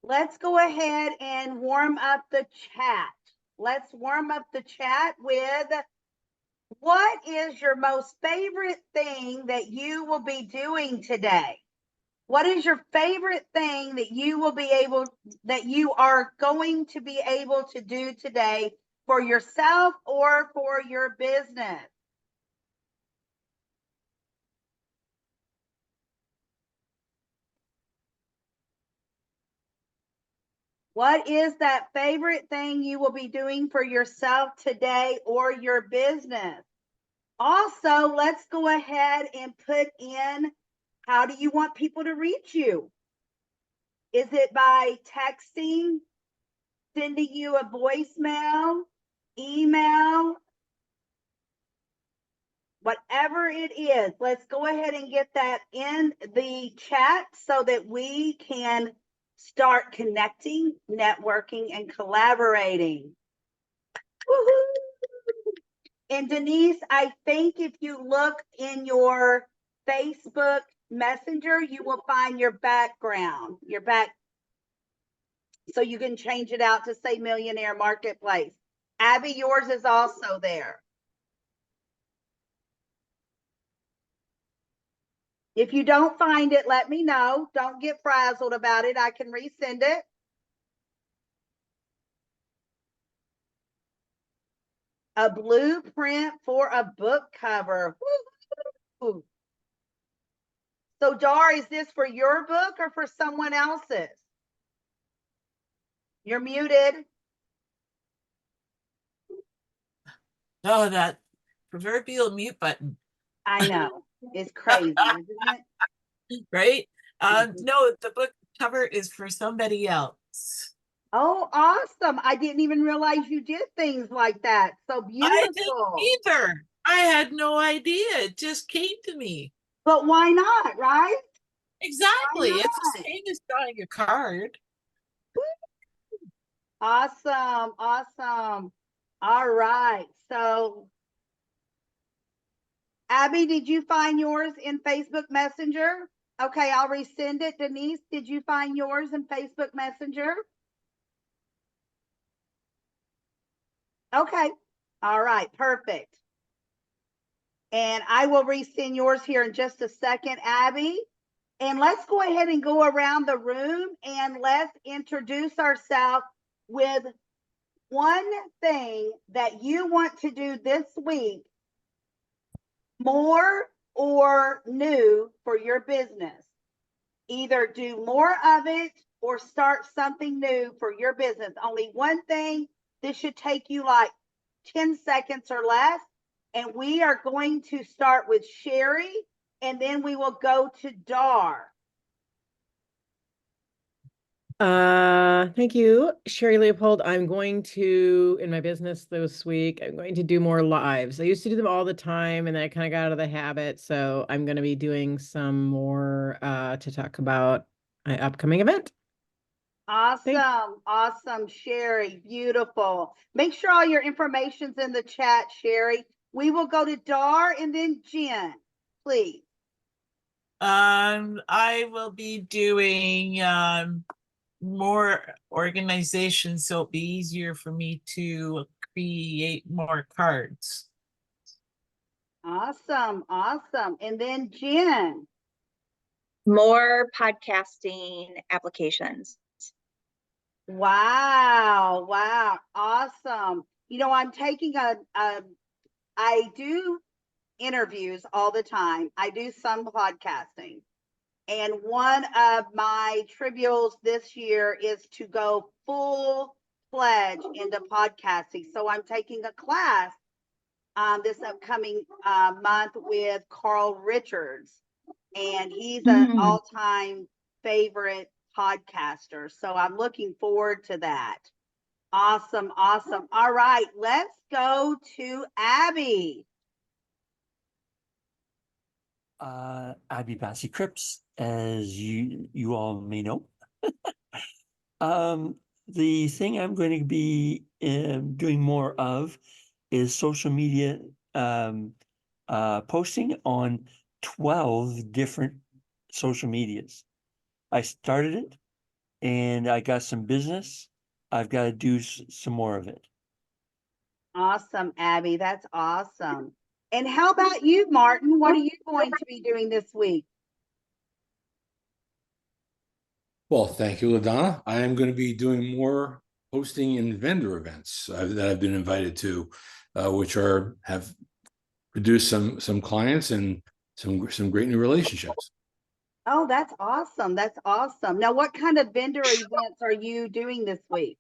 let's go ahead and warm up the chat. Let's warm up the chat with, what is your most favorite thing that you will be doing today? What is your favorite thing that you are going to be able to do today for yourself or for your business? What is that favorite thing you will be doing for yourself today or your business? Also, let's go ahead and put in, how do you want people to reach you? Is it by texting, sending you a voicemail, email, whatever it is? Let's go ahead and get that in the chat so that we can start connecting, networking, and collaborating. Woohoo! And Denise, I think if you look in your Facebook Messenger, you will find your background, so you can change it out to say Millionaire Marketplace. Abby, yours is also there. If you don't find it, let me know. Don't get frazzled about it. I can resend it. A blueprint for a book cover. Woo-hoo. So, Dar, is this for your book or for someone else's? You're muted. Oh, that proverbial mute button. I know. It's crazy, isn't it? Right? No, the book cover is for somebody else. Oh, awesome. I didn't even realize you did things like that. So beautiful. I didn't either. I had no idea. It just came to me. But why not, right? Exactly. It's the same as drawing a card. Awesome. Awesome. All right. So, Abby, did you find yours in Facebook Messenger? Okay, I'll resend it. Denise, did you find yours in Facebook Messenger? Okay. All right. Perfect. And I will resend yours here in just a second, Abby. And let's go ahead and go around the room and let's introduce ourselves with one thing that you want to do this week, more or new, for your business. Either do more of it or start something new for your business. Only one thing. This should take you like 10 seconds or less. And we are going to start with Sherry, and then we will go to Dar. Thank you, Sherry Leopold. I'm going to, in my business this week, I'm going to do more lives. I used to do them all the time, and then I kind of got out of the habit. So I'm going to be doing some more to talk about my upcoming event. Awesome. Thanks. Awesome, Sherry. Beautiful. Make sure all your information's in the chat, Sherry. We will go to Dar and then Jen, please. I will be doing more organization, so it'll be easier for me to create more cards. Awesome. Awesome. And then Jen. More podcasting applications. Wow. Wow. Awesome. You know, I'm taking I do interviews all the time. I do some podcasting. And one of my trivials this year is to go full-fledged into podcasting. So I'm taking a class this upcoming month with Carl Richards. And he's an all-time favorite podcaster. So I'm looking forward to that. Awesome. Awesome. All right. Let's go to Abby. Abby Bassey Cripps, as you all may know. The thing I'm going to be doing more of is social media posting on 12 different social medias. I started it and I got some business. I've got to do some more of it. Awesome, Abby. That's awesome. And how about you, Martin? What are you going to be doing this week? Well, thank you, LaDonna. I am going to be doing more hosting and vendor events that I've been invited to, which have produced some clients and some great new relationships. Oh, that's awesome. That's awesome. Now, what kind of vendor events are you doing this week?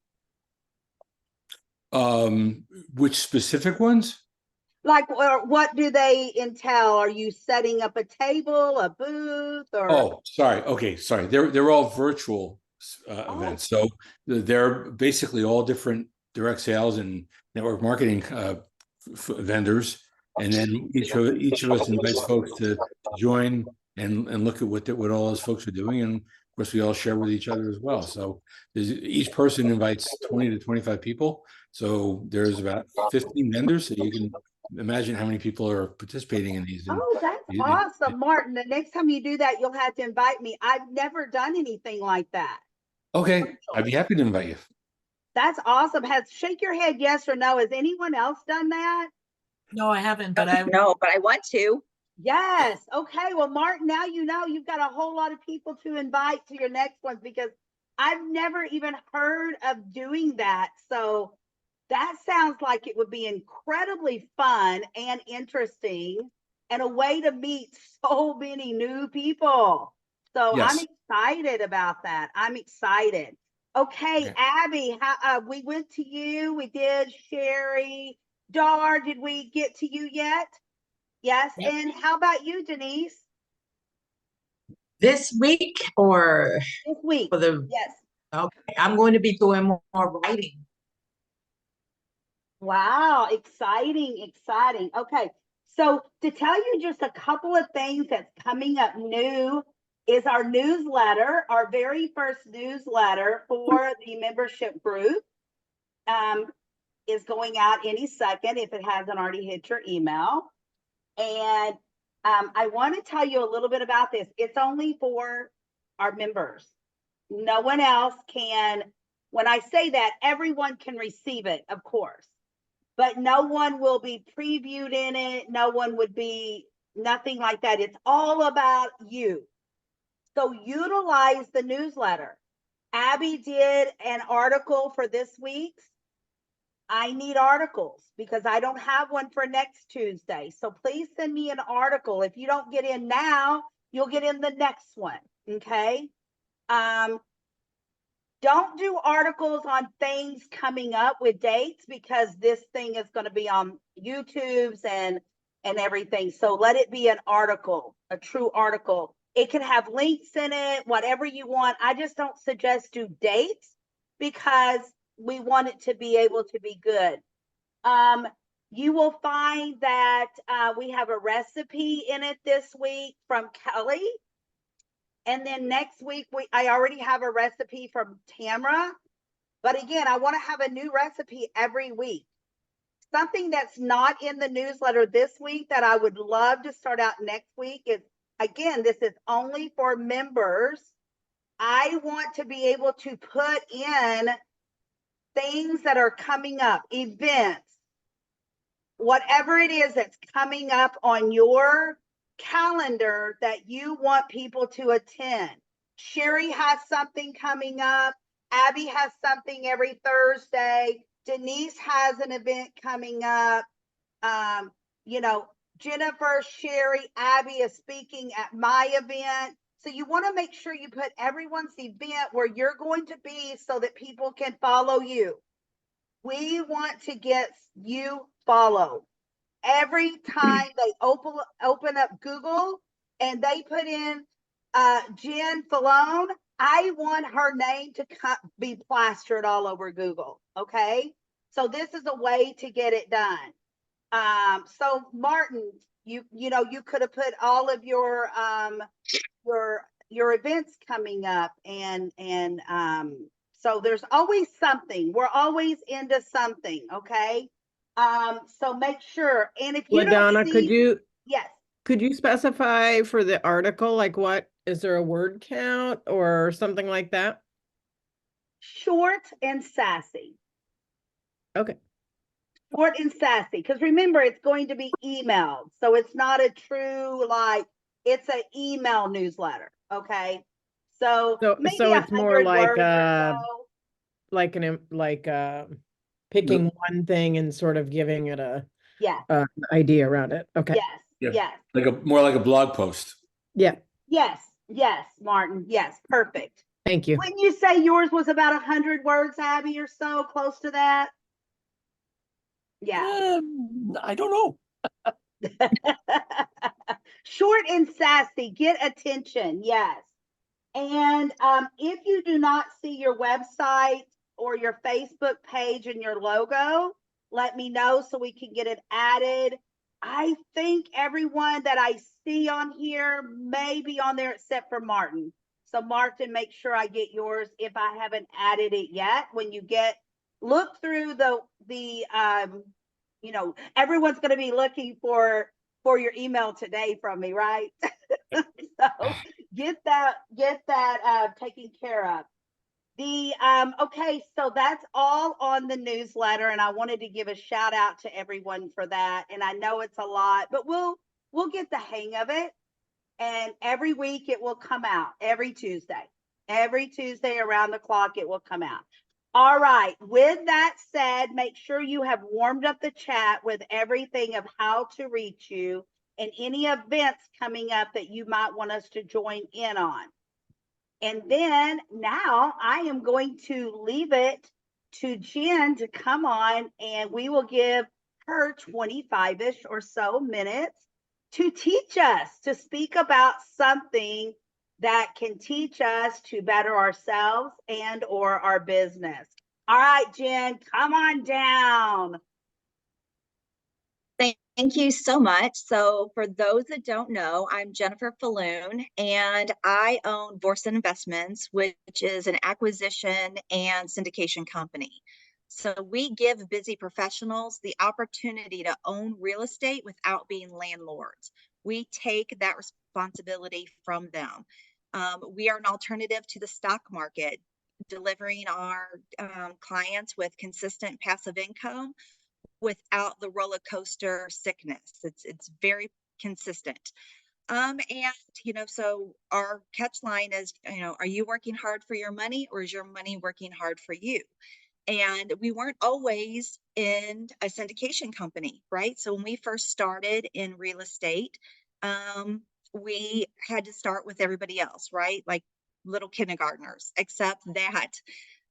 Which specific ones? Like, what do they entail? Are you setting up a table, a booth, or? Oh, sorry. Okay, sorry. They're all virtual events. So they're basically all different direct sales and network marketing vendors, and then each of us invites folks to join and look at what all those folks are doing, and of course we all share with each other as well. So each person invites 20 to 25 people. So there's about 15 vendors. So you can imagine how many people are participating in these. Oh, that's awesome, Martin. The next time you do that, you'll have to invite me. I've never done anything like that. Okay, I'd be happy to invite you. That's awesome. Shake your head yes or no. Has anyone else done that? No, I haven't, but No, but I want to. Yes. Okay. Well, Martin, now you know you've got a whole lot of people to invite to your next ones, because I've never even heard of doing that. So that sounds like it would be incredibly fun and interesting, and a way to meet so many new people. So Yes. I'm excited about that. I'm excited. Okay, Abby, we went to you. We did Sherry. Dar, did we get to you yet? Yes. Yep. And how about you, Denise? This week or This week. for the, Yes. okay, I'm going to be doing more writing. Wow, exciting, exciting. Okay, so to tell you just a couple of things that's coming up new is our newsletter, our very first newsletter for the membership group is going out any second if it hasn't already hit your email. And I want to tell you a little bit about this. It's only for our members. No one else can. When I say that, everyone can receive it, of course, but no one will be previewed in it. No one would be, nothing like that. It's all about you. So utilize the newsletter. Abby did an article for this week's. I need articles because I don't have one for next Tuesday. So please send me an article. If you don't get in now, you'll get in the next one. Okay. Don't do articles on things coming up with dates, because this thing is going to be on YouTube's and everything. So let it be an article, a true article. It can have links in it, whatever you want. I just don't suggest do dates, because we want it to be able to be good. You will find that we have a recipe in it this week from Kelly. And then next week, I already have a recipe from Tamara. But again, I want to have a new recipe every week. Something that's not in the newsletter this week that I would love to start out next week is, again, this is only for members. I want to be able to put in things that are coming up, events, whatever it is that's coming up on your calendar that you want people to attend. Sherry has something coming up. Abby has something every Thursday. Denise has an event coming up. Jennifer, Sherry, Abby is speaking at my event. So you want to make sure you put everyone's event where you're going to be so that people can follow you. We want to get you followed. Every time they open up Google and they put in Jen Falloon, I want her name to be plastered all over Google. Okay, so this is a way to get it done. So Martin, you could have put all of your events coming up, and so there's always something. We're always into something. Okay. So make sure, and if you LaDonna, yes, could you specify for the article, like what is there a word count or something like that? Short and sassy. Okay. Short and sassy. Because remember, it's going to be emailed. So it's not a true, like, it's an email newsletter. Okay. So maybe So it's more 100 like words or so. picking one thing and sort of giving it Yes. idea around it. Okay. Yes. Yeah. Yes. More like a blog post. Yeah. Yes. Yes, Martin. Yes. Perfect. Thank you. Wouldn't you say yours was about 100 words, Abby, or so, close to that? Yeah. I don't know. Short and sassy, get attention. Yes. And if you do not see your website or your Facebook page and your logo, let me know so we can get it added. I think everyone that I see on here may be on there except for Martin. So Martin, make sure I get yours if I haven't added it yet. When you look through everyone's going to be looking for your email today from me, right? So get that taken care of. Okay, so that's all on the newsletter, and I wanted to give a shout out to everyone for that. And I know it's a lot, but we'll get the hang of it. And every week it will come out, every Tuesday around the clock it will come out. All right, with that said, make sure you have warmed up the chat with everything of how to reach you and any events coming up that you might want us to join in on. And then now I am going to leave it to Jen to come on, and we will give her 25-ish or so minutes to teach us, to speak about something that can teach us to better ourselves and or our business. All right, Jen, come on down. Thank you so much. So for those that don't know, I'm Jennifer Falloon, and I own Vorson Investments, which is an acquisition and syndication company. So we give busy professionals the opportunity to own real estate without being landlords. We take that responsibility from them. We are an alternative to the stock market, delivering our clients with consistent passive income without the roller coaster sickness. It's very consistent. And so our catch line is, are you working hard for your money, or is your money working hard for you? And we weren't always in a syndication company, right? So when we first started in real estate, we had to start with everybody else, right? Like little kindergartners, except that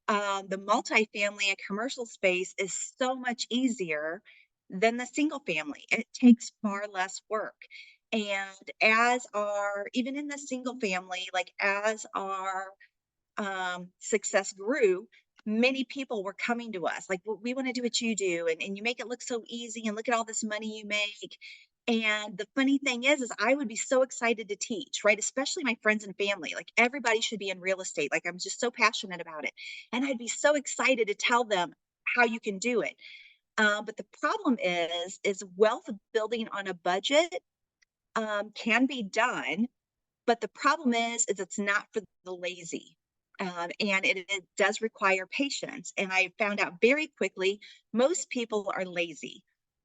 the multifamily and commercial space is so much easier than the single family. It takes far less work. And even in the single family, like as our success grew, many people were coming to us like, well, we want to do what you do, and you make it look so easy, and look at all this money you make. And the funny thing is I would be so excited to teach, right? Especially my friends and family. Like, everybody should be in real estate. Like, I'm just so passionate about it. And I'd be so excited to tell them how you can do it. But the problem is wealth building on a budget can be done. But the problem is it's not for the lazy. And it does require patience. And I found out very quickly, most people are lazy.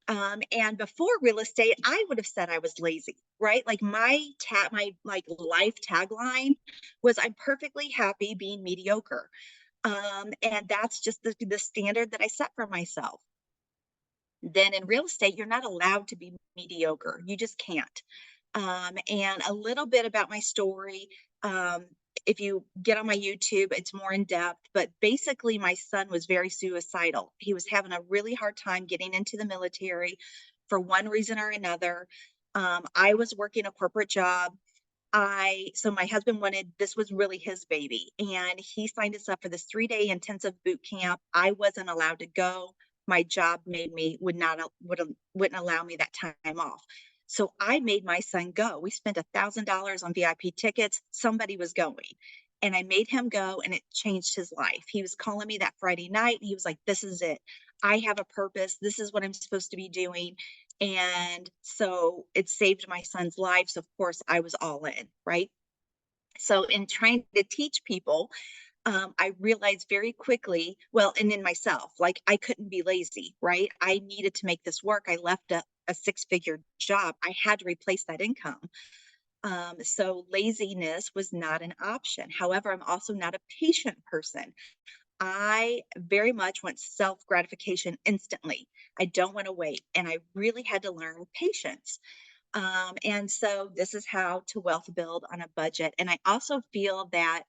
And before real estate, I would have said I was lazy, right? Like my life tagline was, I'm perfectly happy being mediocre. And that's just the standard that I set for myself. Then in real estate, you're not allowed to be mediocre. You just can't. And a little bit about my story. If you get on my YouTube, it's more in depth, but basically my son was very suicidal. He was having a really hard time getting into the military for one reason or another. I was working a corporate job. So my husband this was really his baby, and he signed us up for this 3-day intensive boot camp. I wasn't allowed to go. My job wouldn't allow me that time off. So I made my son go. We spent $1,000 on VIP tickets. Somebody was going, and I made him go, and it changed his life. He was calling me that Friday night. And he was like, this is it. I have a purpose. This is what I'm supposed to be doing. And so it saved my son's life. So of course I was all in, right? So in trying to teach people, I realized very quickly, well, and in myself, like I couldn't be lazy, right? I needed to make this work. I left a six-figure job. I had to replace that income. So laziness was not an option. However, I'm also not a patient person. I very much want self gratification instantly. I don't want to wait. And I really had to learn patience. And so this is how to wealth build on a budget. And I also feel that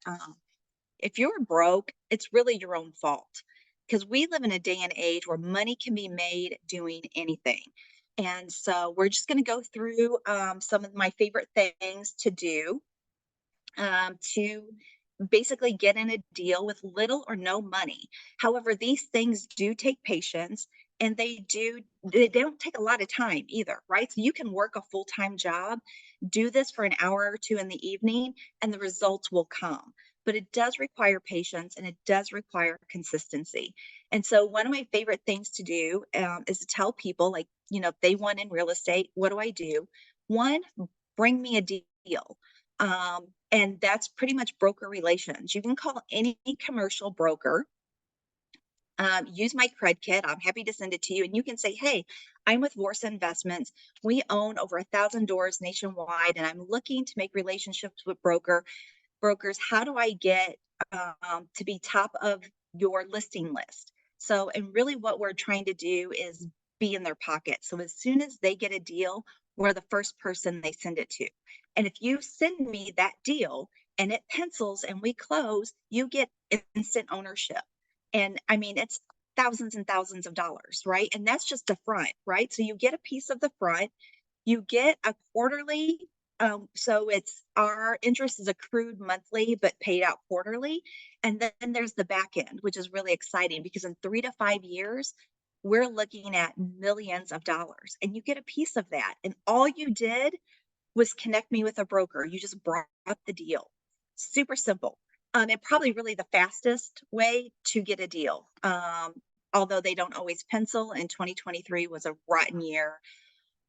if you're broke, it's really your own fault because we live in a day and age where money can be made doing anything. And so we're just going to go through some of my favorite things to do to basically get in a deal with little or no money. However, these things do take patience and they don't take a lot of time either, right? So you can work a full-time job, do this for an hour or two in the evening, and the results will come. But it does require patience and it does require consistency. And so one of my favorite things to do is to tell people, like, if they want in real estate, what do I do? One, bring me a deal. And that's pretty much broker relations. You can call any commercial broker, use my cred kit. I'm happy to send it to you. And you can say, hey, I'm with Vorsa Investments. We own over 1,000 doors nationwide, and I'm looking to make relationships with brokers. How do I get to be top of your listing list? So, and really what we're trying to do is be in their pocket. So as soon as they get a deal, we're the first person they send it to. And if you send me that deal and it pencils and we close, you get instant ownership. And I mean, it's thousands and thousands of dollars, right? And that's just the front, right? So you get a piece of the front, you get a quarterly. So it's our interest is accrued monthly, but paid out quarterly. And then there's the back end, which is really exciting because in 3 to 5 years, we're looking at millions of dollars and you get a piece of that. And all you did was connect me with a broker. You just brought up the deal. Super simple. And probably really the fastest way to get a deal. Although they don't always pencil, and 2023 was a rotten year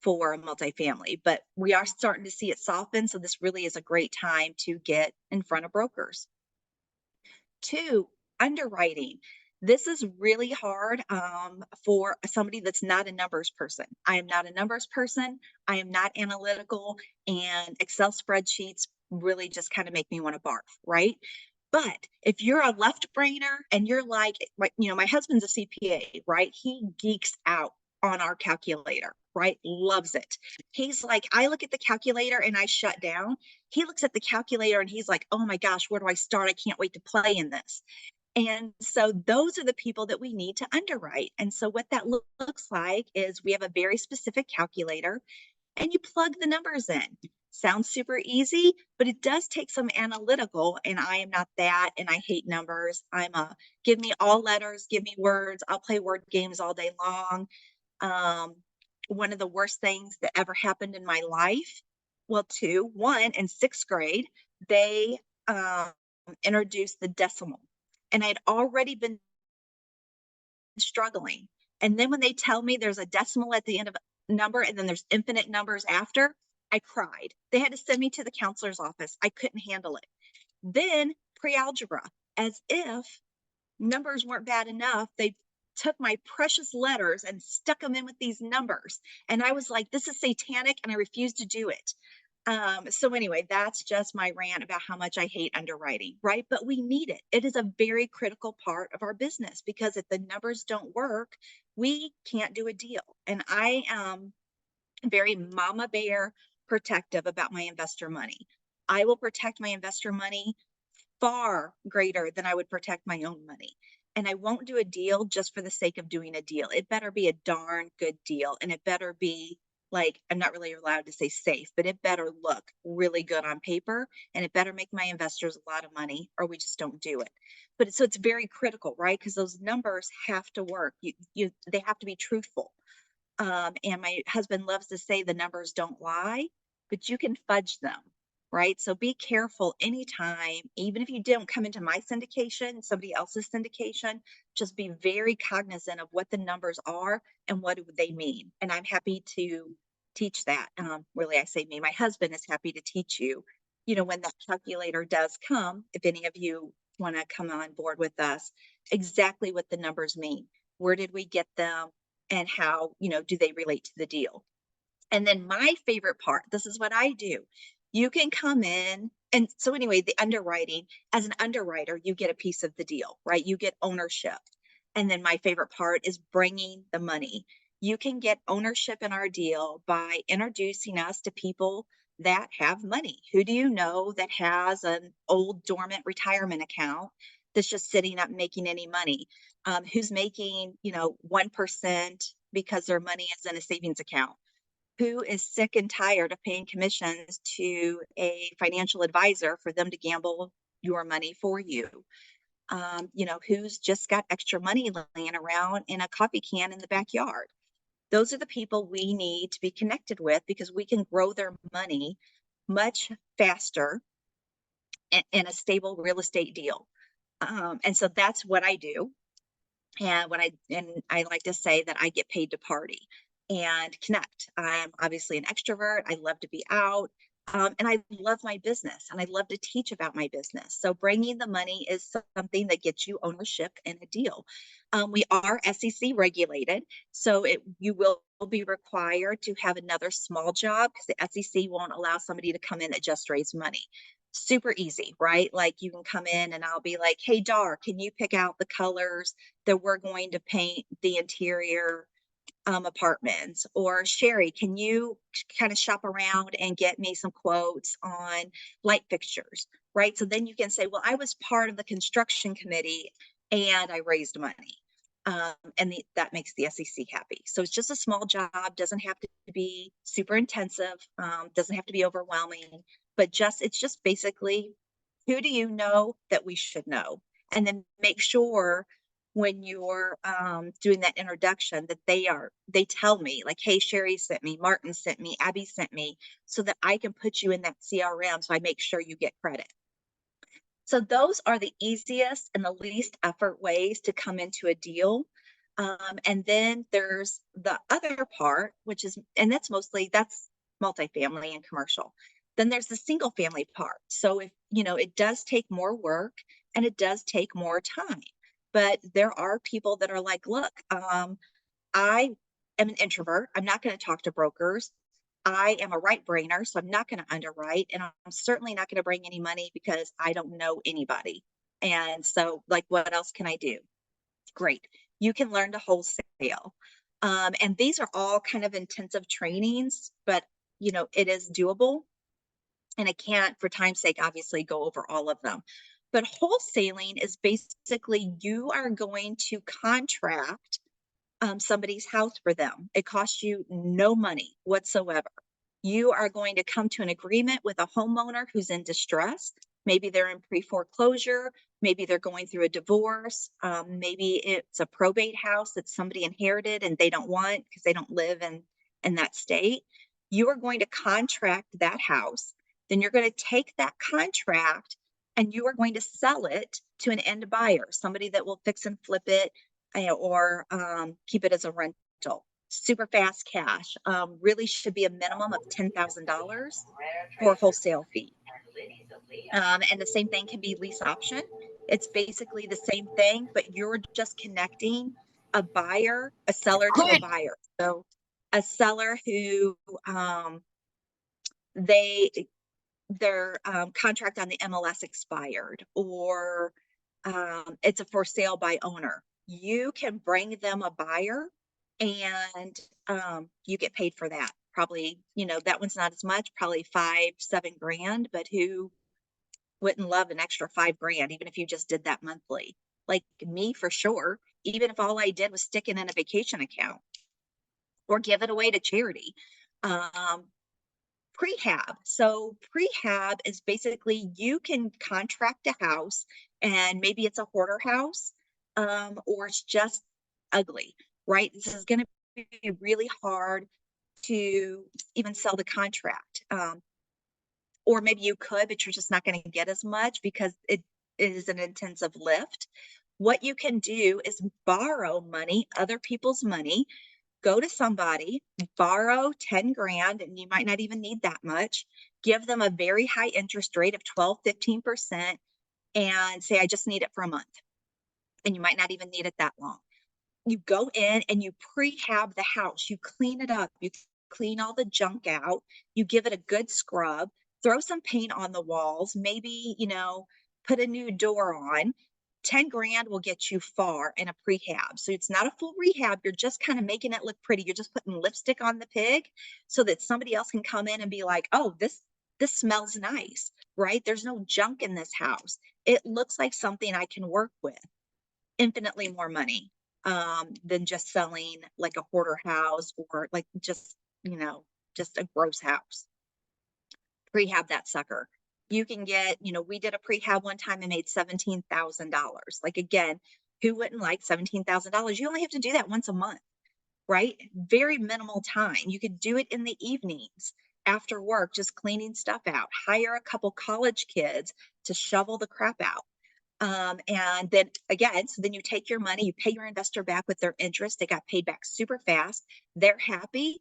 for multifamily, but we are starting to see it soften. So this really is a great time to get in front of brokers. 2, underwriting. This is really hard for somebody that's not a numbers person. I am not a numbers person. I am not analytical, and Excel spreadsheets really just kind of make me want to barf, right? But if you're a left brainer and you're like, my husband's a CPA, right? He geeks out on our calculator, right? Loves it. He's like, I look at the calculator and I shut down. He looks at the calculator and he's like, oh my gosh, where do I start? I can't wait to play in this. And so those are the people that we need to underwrite. And so what that looks like is we have a very specific calculator and you plug the numbers in. Sounds super easy, but it does take some analytical, and I am not that, and I hate numbers. Give me all letters, give me words. I'll play word games all day long. One of the worst things that ever happened in my life, well, 2, 1, in 6th grade, they introduced the decimal, and I'd already been struggling. And then when they tell me there's a decimal at the end of a number and then there's infinite numbers after, I cried. They had to send me to the counselor's office. I couldn't handle it. Then pre-algebra, as if numbers weren't bad enough, they took my precious letters and stuck them in with these numbers. And I was like, this is satanic, and I refused to do it. So anyway, that's just my rant about how much I hate underwriting, right? But we need it. It is a very critical part of our business because if the numbers don't work, we can't do a deal. And I am very mama bear protective about my investor money. I will protect my investor money far greater than I would protect my own money. And I won't do a deal just for the sake of doing a deal. It better be a darn good deal. And it better be like, I'm not really allowed to say safe, but it better look really good on paper. And it better make my investors a lot of money, or we just don't do it. But so it's very critical, right? Because those numbers have to work. They have to be truthful. And my husband loves to say the numbers don't lie, but you can fudge them, right? So be careful anytime, even if you don't come into my syndication, somebody else's syndication, just be very cognizant of what the numbers are and what do they mean. And I'm happy to teach that. Really, I say me, my husband is happy to teach you, when that calculator does come, if any of you want to come on board with us, exactly what the numbers mean. Where did we get them, and how, do they relate to the deal? And then my favorite part, this is what I do. You can come in. And so anyway, the underwriting, as an underwriter, you get a piece of the deal, right? You get ownership. And then my favorite part is bringing the money. You can get ownership in our deal by introducing us to people that have money. Who do you know that has an old dormant retirement account that's just sitting up making any money? Who's making, 1% because their money is in a savings account? Who is sick and tired of paying commissions to a financial advisor for them to gamble your money for you? Who's just got extra money laying around in a coffee can in the backyard? Those are the people we need to be connected with, because we can grow their money much faster in a stable real estate deal. And so that's what I do. And I like to say that I get paid to party and connect. I'm obviously an extrovert. I love to be out. And I love my business, and I love to teach about my business. So bringing the money is something that gets you ownership in a deal. We are SEC regulated, so you will be required to have another small job, because the SEC won't allow somebody to come in that just raise money. Super easy, right? Like, you can come in and I'll be like, hey, Dar, can you pick out the colors that we're going to paint the interior apartments? Or Sherry, can you kind of shop around and get me some quotes on light fixtures, right? So then you can say, well, I was part of the construction committee and I raised money. That makes the SEC happy. So it's just a small job, doesn't have to be super intensive, doesn't have to be overwhelming, but it's just basically, who do you know that we should know? And then make sure when you're doing that introduction that they tell me, like, hey, Sherry sent me, Martin sent me, Abby sent me, so that I can put you in that CRM, so I make sure you get credit. So those are the easiest and the least effort ways to come into a deal. And then there's the other part, that's multifamily and commercial. Then there's the single family part. So if, it does take more work and it does take more time, but there are people that are like, look, I am an introvert. I'm not going to talk to brokers. I am a right brainer, so I'm not going to underwrite, and I'm certainly not going to bring any money because I don't know anybody. And so, like, what else can I do? Great. You can learn to wholesale. And these are all kind of intensive trainings, but, it is doable. And I can't, for time's sake, obviously go over all of them. But wholesaling is basically, you are going to contract somebody's house for them. It costs you no money whatsoever. You are going to come to an agreement with a homeowner who's in distress. Maybe they're in pre-foreclosure. Maybe they're going through a divorce. Maybe it's a probate house that somebody inherited and they don't want because they don't live in that state. You are going to contract that house. Then you're going to take that contract and you are going to sell it to an end buyer, somebody that will fix and flip it, or keep it as a rental. Super fast cash. Really should be a minimum of $10,000 for a wholesale fee. And the same thing can be lease option. It's basically the same thing, but you're just connecting a seller to a buyer. So a seller who their contract on the MLS expired, or it's a for sale by owner. You can bring them a buyer and you get paid for that. Probably, that one's not as much, probably $5-7 grand, but who wouldn't love an extra $5 grand, even if you just did that monthly? Like me, for sure, even if all I did was stick it in a vacation account or give it away to charity. Prehab. So prehab is basically, you can contract a house and maybe it's a hoarder house, or it's just ugly, right? This is going to be really hard to even sell the contract. Or maybe you could, but you're just not going to get as much because it is an intensive lift. What you can do is borrow money, other people's money. Go to somebody, borrow 10 grand, and you might not even need that much. Give them a very high interest rate of 12-15%, and say, I just need it for a month. And you might not even need it that long. You go in and you prehab the house, you clean it up, you clean all the junk out, you give it a good scrub, throw some paint on the walls, maybe, put a new door on. 10 grand will get you far in a prehab. So it's not a full rehab. You're just kind of making it look pretty. You're just putting lipstick on the pig so that somebody else can come in and be like, oh, this smells nice, right? There's no junk in this house. It looks like something I can work with. Infinitely more money than just selling like a hoarder house or like just a gross house. Prehab that sucker. You can get, we did a prehab one time and made $17,000. Like, again, who wouldn't like $17,000? You only have to do that once a month, right? Very minimal time. You could do it in the evenings after work, just cleaning stuff out. Hire a couple college kids to shovel the crap out. And then again, so then you take your money, you pay your investor back with their interest. They got paid back super fast. They're happy.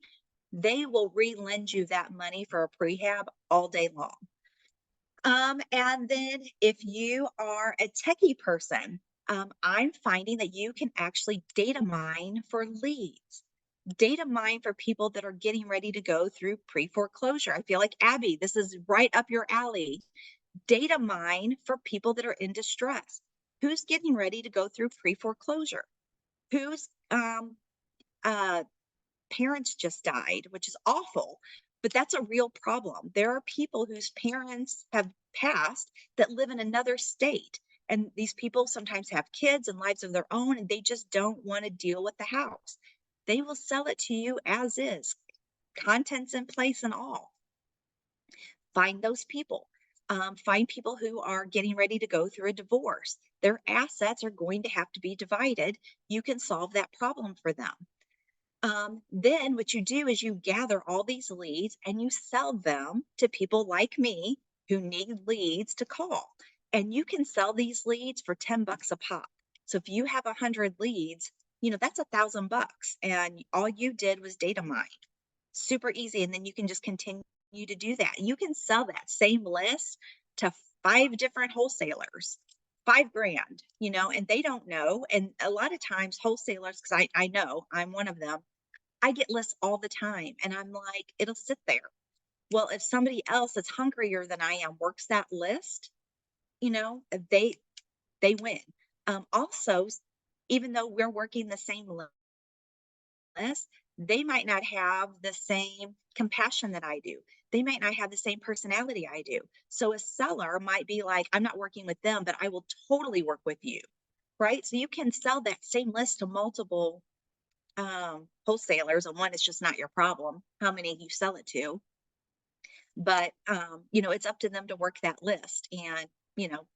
They will re-lend you that money for a prehab all day long. And then if you are a techie person, I'm finding that you can actually data mine for leads. Data mine for people that are getting ready to go through pre-foreclosure. I feel like, Abby, this is right up your alley. Data mine for people that are in distress. Who's getting ready to go through pre-foreclosure? Whose parents just died, which is awful, but that's a real problem. There are people whose parents have passed that live in another state. And these people sometimes have kids and lives of their own, and they just don't want to deal with the house. They will sell it to you as is, contents in place and all. Find those people. Find people who are getting ready to go through a divorce. Their assets are going to have to be divided. You can solve that problem for them. Then what you do is you gather all these leads and you sell them to people like me who need leads to call. And you can sell these leads for $10 a pop. So if you have 100 leads, that's $1,000, and all you did was data mine. Super easy. And then you can just continue to do that. You can sell that same list to 5 different wholesalers, $5 grand, and they don't know. And a lot of times wholesalers, because I know I'm one of them, I get lists all the time and I'm like, it'll sit there. Well, if somebody else that's hungrier than I am works that list, they win. Also, even though we're working the same list, they might not have the same compassion that I do. They might not have the same personality I do. So a seller might be like, I'm not working with them, but I will totally work with you, right? So you can sell that same list to multiple wholesalers, and one is just not your problem, how many you sell it to. But, it's up to them to work that list. And,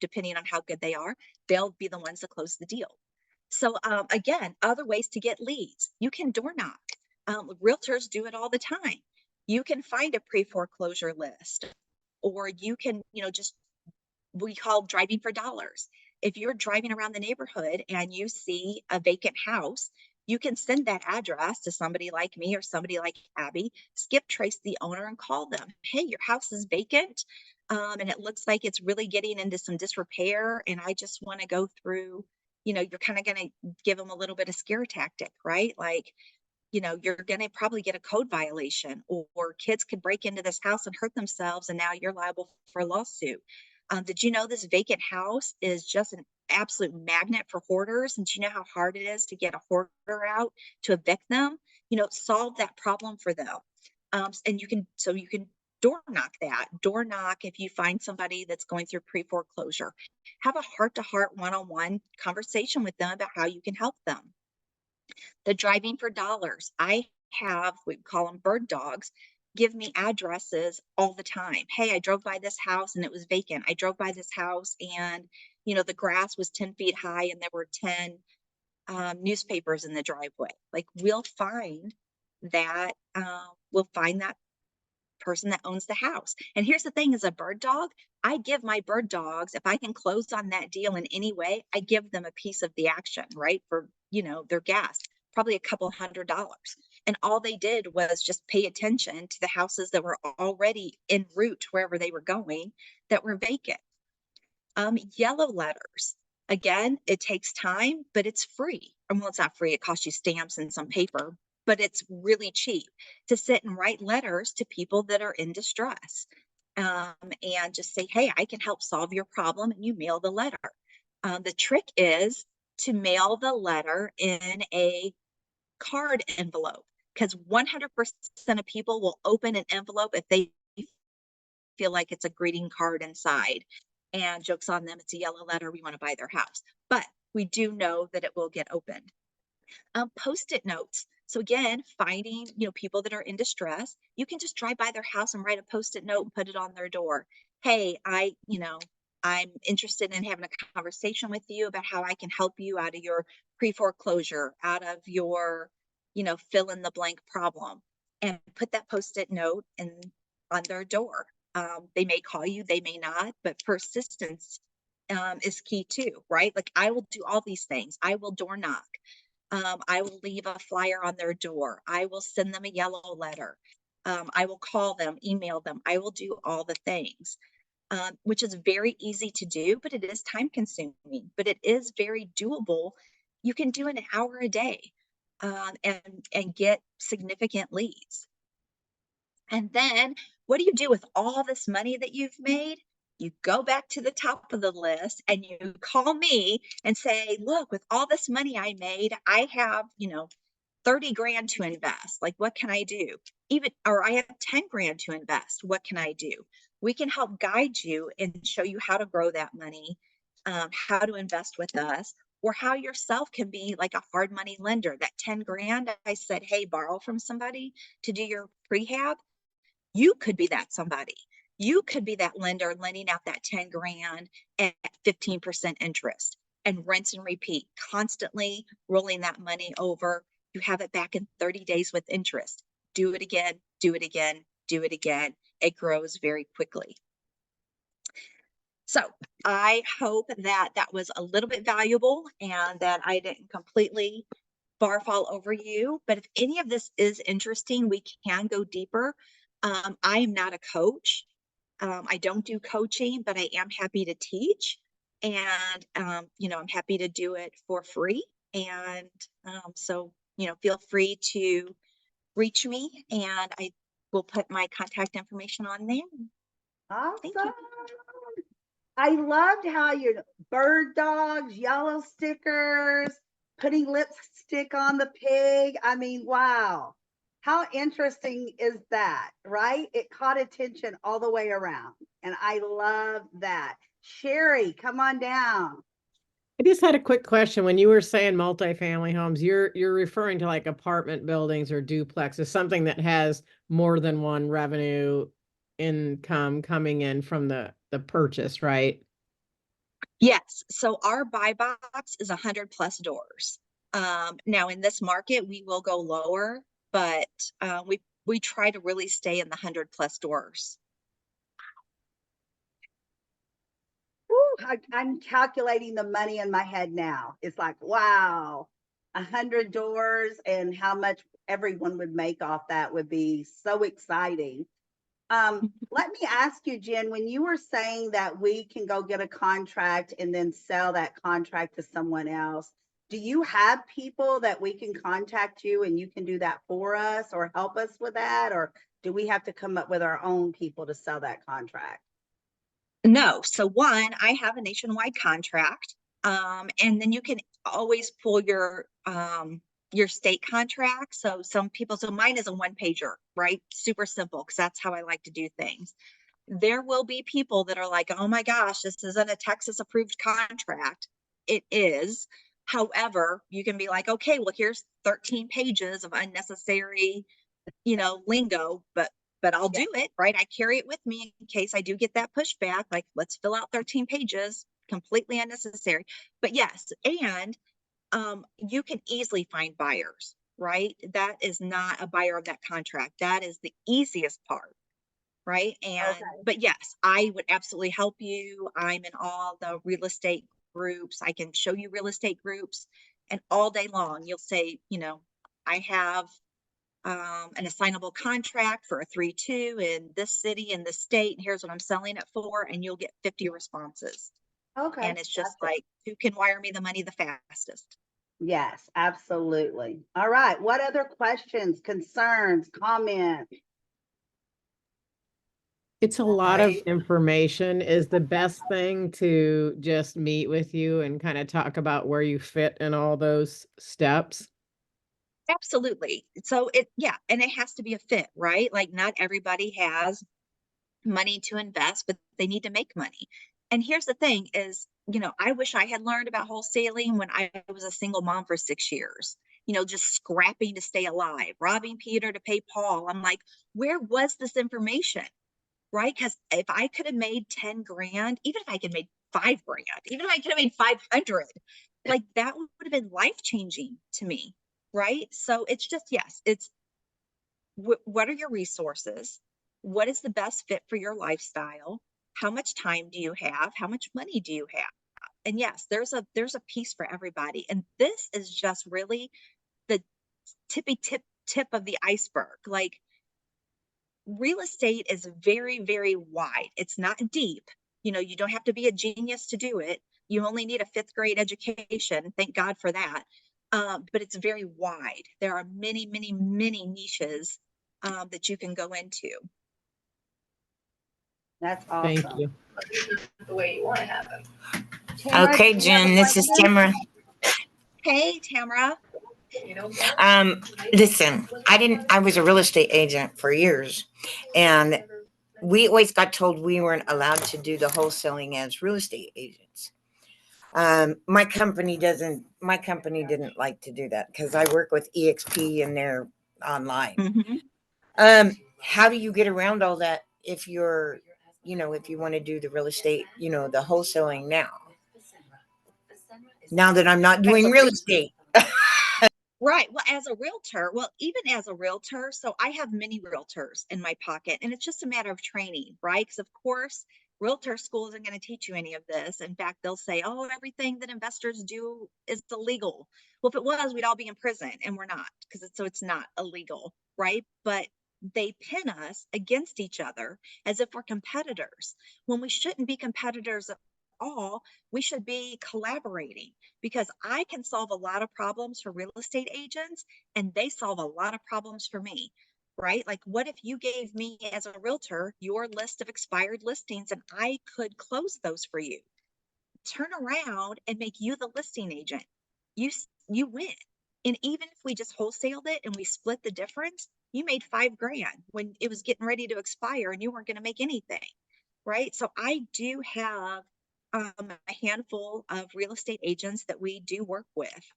depending on how good they are, they'll be the ones that close the deal. So again, other ways to get leads. You can door knock. Realtors do it all the time. You can find a pre-foreclosure list, or you can, we call driving for dollars. If you're driving around the neighborhood and you see a vacant house, you can send that address to somebody like me or somebody like Abby, skip trace the owner and call them. Hey, your house is vacant. And it looks like it's really getting into some disrepair. And I just want to go through, you're kind of going to give them a little bit of scare tactic, right? Like, you're going to probably get a code violation, or kids could break into this house and hurt themselves, and now you're liable for a lawsuit. Did you know this vacant house is just an absolute magnet for hoarders? And do you know how hard it is to get a hoarder out to evict them? Solve that problem for them. And you can door knock that. Door knock if you find somebody that's going through pre-foreclosure. Have a heart-to-heart, one-on-one conversation with them about how you can help them. The driving for dollars. I have, we call them bird dogs, give me addresses all the time. Hey, I drove by this house and it was vacant. I drove by this house and, the grass was 10 feet high and there were 10 newspapers in the driveway. Like, we'll find that person that owns the house. And here's the thing, as a bird dog, I give my bird dogs, if I can close on that deal in any way, I give them a piece of the action, right? For, their gas, probably a couple $100. And all they did was just pay attention to the houses that were already en route to wherever they were going that were vacant. Yellow letters. Again, it takes time, but it's free. Well, it's not free. It costs you stamps and some paper, but it's really cheap to sit and write letters to people that are in distress. And just say, hey, I can help solve your problem, and you mail the letter. The trick is to mail the letter in a card envelope, because 100% of people will open an envelope if they feel like it's a greeting card inside. And jokes on them, it's a yellow letter, we want to buy their house. But we do know that it will get opened. Post-it notes. So again, finding, people that are in distress, you can just drive by their house and write a Post-it note and put it on their door. Hey, I'm interested in having a conversation with you about how I can help you out of your pre-foreclosure, out of your, fill in the blank problem, and put that Post-it note on their door. They may call you, they may not, but persistence is key too, right? Like, I will do all these things. I will door knock. I will leave a flyer on their door. I will send them a yellow letter. I will call them, email them. I will do all the things, which is very easy to do, but it is time consuming, but it is very doable. You can do an hour a day and get significant leads. And then what do you do with all this money that you've made? You go back to the top of the list and you call me and say, look, with all this money I made, I have, 30 grand to invest. Like, what can I do? Or I have 10 grand to invest. What can I do? We can help guide you and show you how to grow that money, how to invest with us, or how yourself can be like a hard money lender. That 10 grand, I said, hey, borrow from somebody to do your prehab. You could be that somebody. You could be that lender lending out that 10 grand at 15% interest, and rinse and repeat, constantly rolling that money over. You have it back in 30 days with interest. Do it again, do it again, do it again. It grows very quickly. So I hope that that was a little bit valuable and that I didn't completely barf all over you. But if any of this is interesting, we can go deeper. I am not a coach. I don't do coaching, but I am happy to teach. And, I'm happy to do it for free. And so, feel free to reach me, and I will put my contact information on there. Thank you. Awesome. I loved how your bird dogs, yellow stickers, putting lipstick on the pig. I mean, wow. How interesting is that, right? It caught attention all the way around. And I love that. Sherry, come on down. I just had a quick question. When you were saying multifamily homes, you're referring to like apartment buildings or duplexes, something that has more than one revenue income coming in from the purchase, right? Yes. So our buy box is 100 plus doors. Now in this market, we will go lower, but we try to really stay in the 100 plus doors. I'm calculating the money in my head now. It's like, wow, 100 doors, and how much everyone would make off that would be so exciting. Let me ask you, Jen, when you were saying that we can go get a contract and then sell that contract to someone else, do you have people that we can contact you and you can do that for us or help us with that? Or do we have to come up with our own people to sell that contract? No. So one, I have a nationwide contract. And then you can always pull your state contract. So some people, so mine is a one pager, right? Super simple, because that's how I like to do things. There will be people that are like, oh my gosh, this isn't a Texas approved contract. It is. However, you can be like, okay, well, here's 13 pages of unnecessary, lingo, but I'll do it, right? I carry it with me in case I do get that pushback. Like, let's fill out 13 pages, completely unnecessary. But yes, and you can easily find buyers, right? That is not a buyer of that contract. That is the easiest part, right? And, Okay. but yes, I would absolutely help you. I'm in all the real estate groups. I can show you real estate groups, and all day long, you'll say, I have an assignable contract for a 3-2 in this city, in this state, and here's what I'm selling it for, and you'll get 50 responses. Okay. And it's just Gotcha. like, who can wire me the money the fastest? Yes, absolutely. All right. What other questions, concerns, comments? It's a lot of Right. information. Is the best thing to just meet with you and kind of talk about where you fit in all those steps? Absolutely. So yeah, and it has to be a fit, right? Like not everybody has money to invest, but they need to make money. And here's the thing is, I wish I had learned about wholesaling when I was a single mom for 6 years, just scrapping to stay alive, robbing Peter to pay Paul. I'm like, where was this information? Right? Because if I could have made 10 grand, even if I could have made 5 grand, even if I could have made 500, like that would have been life changing to me. Right? So it's just, yes, it's what are your resources? What is the best fit for your lifestyle? How much time do you have? How much money do you have? And yes, there's a piece for everybody. And this is just really the tip of the iceberg. Like real estate is very, very wide. It's not deep. You don't have to be a genius to do it. You only need a 5th grade education. Thank God for that. But it's very wide. There are many, many, many niches that you can go into. That's Thank awesome. you. The way you want to have them. Tamara, Okay, do you have a Jen, this is question? Tamara. Hey, Tamara. Listen, I was a real estate agent for years, and we always got told we weren't allowed to do the wholesaling as real estate agents. My company didn't like to do that because I work with EXP and they're online. Mm-hmm. How do you get around all that if you're, if you want to do the real estate, the wholesaling now that I'm not doing real estate? Right. Well, even as a realtor, so I have many realtors in my pocket, and it's just a matter of training, right? Because of course, realtor school isn't going to teach you any of this. In fact, they'll say, oh, everything that investors do is illegal. Well, if it was, we'd all be in prison, and we're not, because it's not illegal, right? But they pin us against each other as if we're competitors when we shouldn't be competitors at all. We should be collaborating, because I can solve a lot of problems for real estate agents and they solve a lot of problems for me, right? Like, what if you gave me as a realtor your list of expired listings and I could close those for you, turn around and make you the listing agent? You win. And even if we just wholesaled it and we split the difference, you made 5 grand when it was getting ready to expire and you weren't going to make anything, right? So I do have a handful of real estate agents that we do work with.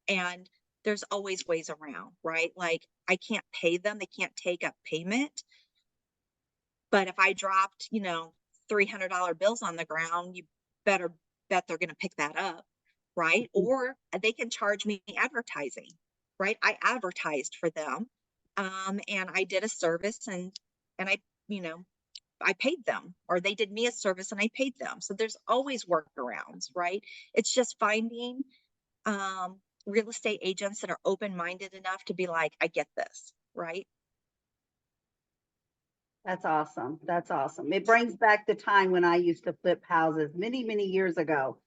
And there's always ways around, right? Like I can't pay them, they can't take a payment. But if I dropped, $300 bills on the ground, you better bet they're going to pick that up, right? Or they can charge me advertising, right? I advertised for them, and I did a service, and I paid them, or they did me a service and I paid them. So there's always workarounds, right? It's just finding real estate agents that are open-minded enough to be like, I get this, right? That's awesome. That's awesome. It brings back the time when I used to flip houses many, many years ago.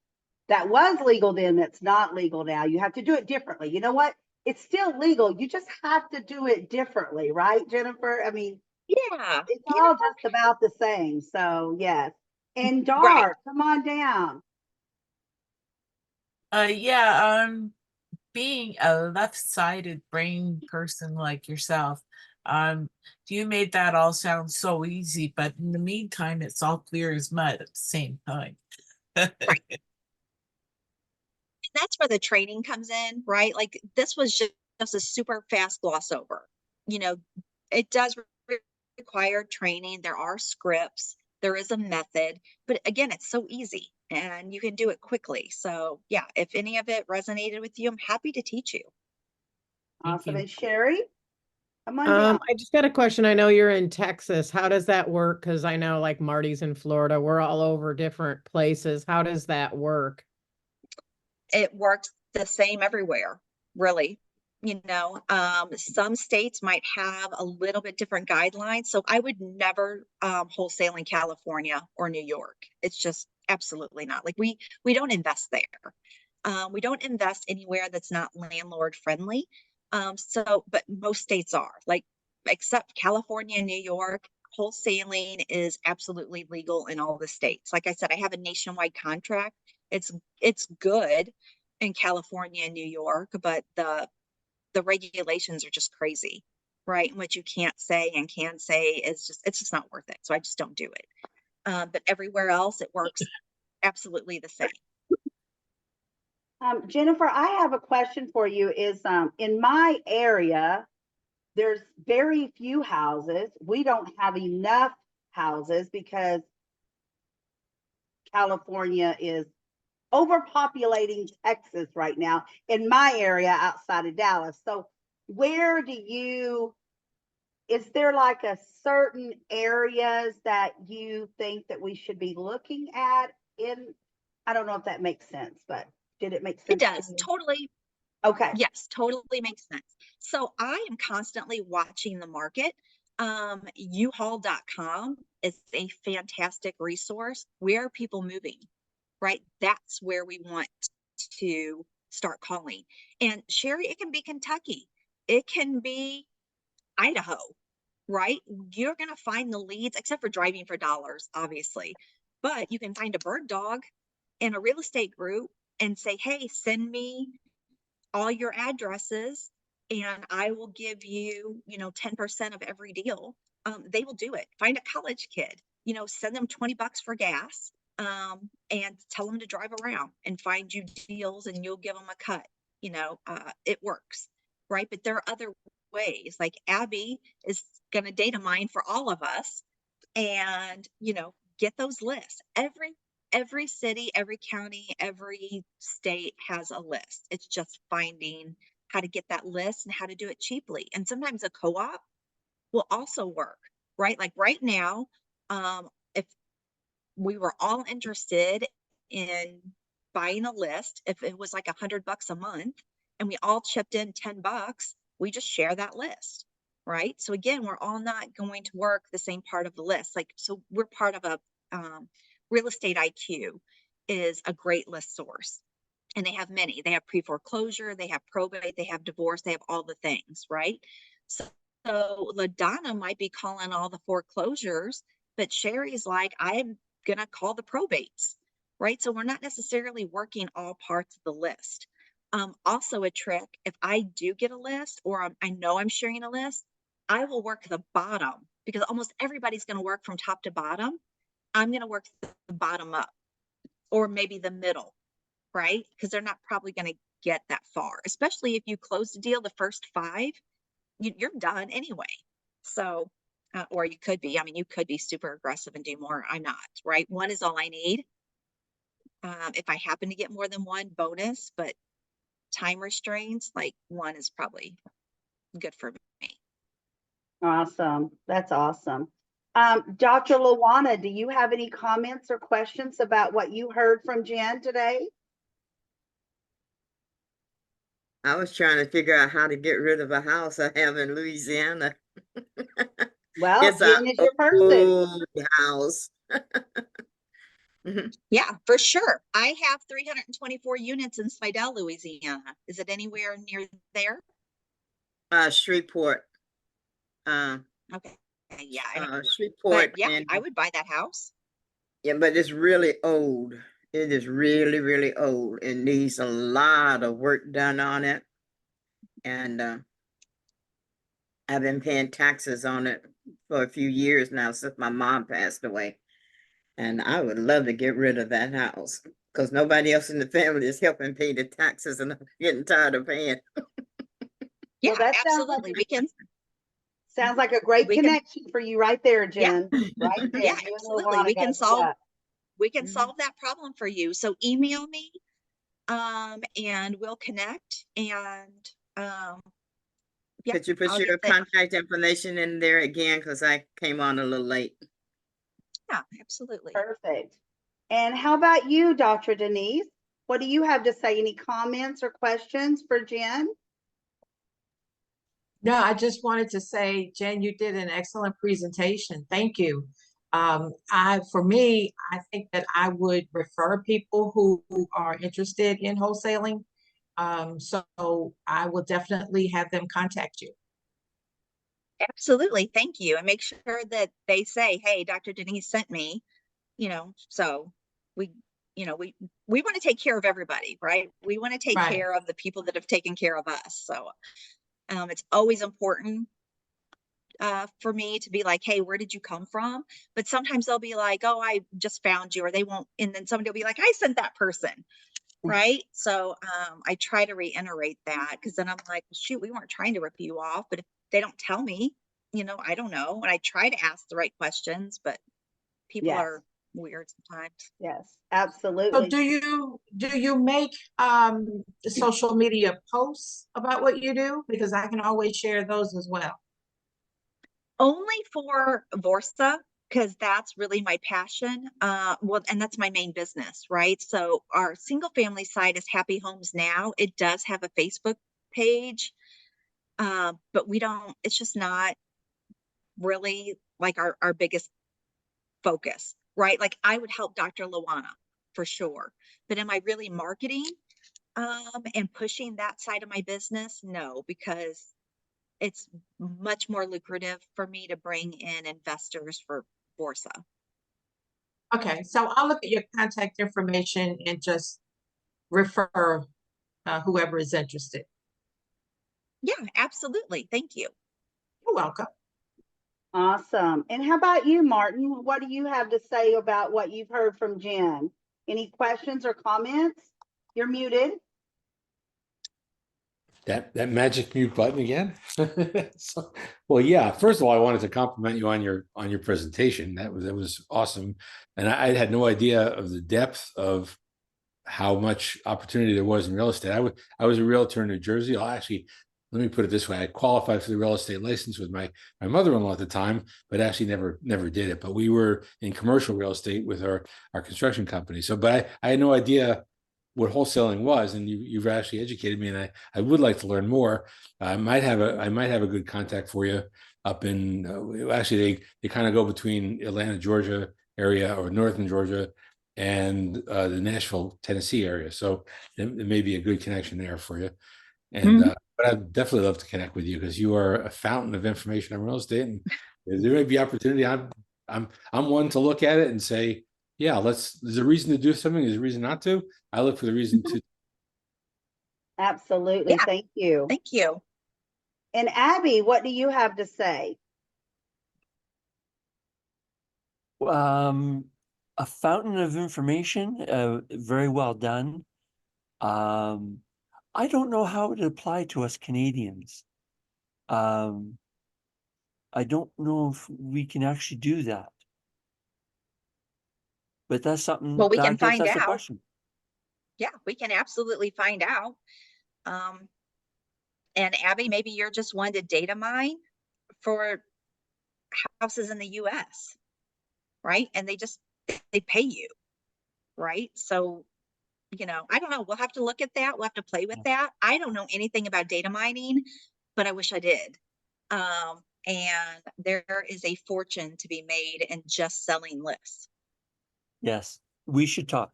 That was legal then, that's not legal now. You have to do it differently. You know what? It's still legal. You just have to do it differently, right, Jennifer? I mean, Yeah, it's all just about the same. So, yes. And right. Dar, come on down. Yeah, being a left-sided brain person like yourself, you made that all sound so easy, but in the meantime, it's all clear as mud at the same time. Right. That's where the training comes in, right? Like this was just a super fast gloss over. It does require training. There are scripts, there is a method, but again, it's so easy and you can do it quickly. So yeah, if any of it resonated with you, I'm happy to teach you. Thank Awesome. you. And Sherry, come on down. I just got a question. I know you're in Texas. How does that work? Because I know like Marty's in Florida. We're all over different places. How does that work? It works the same everywhere, really. Some states might have a little bit different guidelines. So I would never wholesale in California or New York. It's just, absolutely not. Like we don't invest there. We don't invest anywhere that's not landlord friendly. But most states are, like, except California and New York, wholesaling is absolutely legal in all the states. Like I said, I have a nationwide contract. It's good in California and New York, but the regulations are just crazy, right? And what you can't say and can say is it's just not worth it. So I just don't do it. But everywhere else, it works absolutely the same. Jennifer, I have a question for you. Is in my area, there's very few houses. We don't have enough houses because California is overpopulating Texas right now in my area outside of Dallas. So where is there like a certain areas that you think that we should be looking at in, I don't know if that makes sense, but did it make sense? It does, totally. Okay. Yes, totally makes sense. So I am constantly watching the market. uhaul.com is a fantastic resource. Where are people moving? Right? That's where we want to start calling. And Sherry, it can be Kentucky. It can be Idaho, right? You're going to find the leads, except for driving for dollars, obviously. But you can find a bird dog in a real estate group and say, hey, send me all your addresses and I will give you, 10% of every deal. They will do it. Find a college kid, send them $20 for gas, and tell them to drive around and find you deals and you'll give them a cut. It works, right? But there are other ways. Like Abby is going to data mine for all of us and, get those lists. Every city, every county, every state has a list. It's just finding how to get that list and how to do it cheaply. And sometimes a co-op will also work, right? Like right now, if we were all interested in buying a list, if it was like $100 a month and we all chipped in $10, we just share that list, right? So again, we're all not going to work the same part of the list. Like, so we're part of a, Real Estate IQ is a great list source. And they have many. They have pre-foreclosure, they have probate, they have divorce, they have all the things, right? So LaDonna might be calling all the foreclosures, but Sherry's like, I'm going to call the probates, right? So we're not necessarily working all parts of the list. Also a trick, if I do get a list or I know I'm sharing a list, I will work the bottom because almost everybody's going to work from top to bottom. I'm going to work the bottom up or maybe the middle, right? Because they're not probably going to get that far, especially if you close the deal the first 5, you're done anyway. So, or you could be, you could be super aggressive and do more. I'm not, right? 1 is all I need. If I happen to get more than 1, bonus, but time restraints, like 1 is probably good for me. Awesome. That's awesome. Dr. LaWanna, do you have any comments or questions about what you heard from Jen today? I was trying to figure out how to get rid of a house I have in Louisiana. Well, It's Jen is your person. old house. Yeah, for sure. I have 324 units in Slidell, Louisiana. Is it anywhere near there? Shreveport. Okay. Yeah. Shreveport. But yeah, And I would buy that house. yeah, but it's really old. It is really, really old. It needs a lot of work done on it. And I've been paying taxes on it for a few years now since my mom passed away. And I would love to get rid of that house because nobody else in the family is helping pay the taxes and I'm getting tired of paying. Yeah, that absolutely. sounds like a great connection for you right there, Jen. Yeah. Right there. Yeah, absolutely. We can solve that problem for you. So email me, and we'll connect and, yeah. Could you put your contact information in there again? Because I came on a little late. Yeah, absolutely. Perfect. And how about you, Dr. Denise? What do you have to say? Any comments or questions for Jen? No, I just wanted to say, Jen, you did an excellent presentation. Thank you. For me, I think that I would refer people who are interested in wholesaling. So I will definitely have them contact you. Absolutely. Thank you. And make sure that they say, hey, Dr. Denise sent me, so we, we want to take care of everybody, right? We want to take Right. care of the people that have taken care of us. So it's always important for me to be like, hey, where did you come from? But sometimes they'll be like, oh, I just found you, or they won't. And then somebody will be like, I sent that person. Right. So I try to reiterate that, because then I'm like, well, shoot, we weren't trying to rip you off. But if they don't tell me, I don't know. And I try to ask the right questions, but people Yes. are weird sometimes. Yes, So absolutely. do you make social media posts about what you do? Because I can always share those as well. Only for Vorsa, because that's really my passion. Well, and that's my main business, right? So our single family site is Happy Homes Now. It does have a Facebook page, but it's just not really like our biggest focus, right? Like I would help Dr. LaDonna for sure, but am I really marketing and pushing that side of my business? No, because it's much more lucrative for me to bring in investors for Borsa. Okay, so I'll look at your contact information and just refer whoever is interested. Yeah, absolutely. Thank you. You're welcome. Awesome. And how about you, Martin? What do you have to say about what you've heard from Jen? Any questions or comments? You're muted. That magic mute button again. So, well, yeah. First of all, I wanted to compliment you on your presentation. That was awesome, and I had no idea of the depth of how much opportunity there was in real estate. I was a realtor in New Jersey. Let me put it this way: I qualified for the real estate license with my mother-in-law at the time, but actually never did it. But we were in commercial real estate with our construction company. So, but I had no idea what wholesaling was, and you've actually educated me, and I would like to learn more. I might have a good contact for you up in actually they kind of go between Atlanta, Georgia area, or northern Georgia, and the Nashville, Tennessee area. So it may be a good connection there for you. And but I'd definitely love to connect with you, because you are a fountain of information on real estate, and there may be opportunity. I'm one to look at it and say, yeah, there's a reason to do something, there's a reason not to. I look for the reason to. Absolutely. Yeah. Thank you. Thank you. And Abby, what do you have to say? A fountain of information, very well done. I don't know how it would apply to us Canadians. I don't know if we can actually do that. But that's something, Well, we I can guess find that's a out. question. Yeah, we can absolutely find out. And Abby, maybe you're just one to data mine for houses in the US, right? And they pay you, right? So, I don't know. We'll have to look at that. We'll have to play with that. I don't know anything about data mining, but I wish I did. And there is a fortune to be made in just selling lists. Yes, we should talk.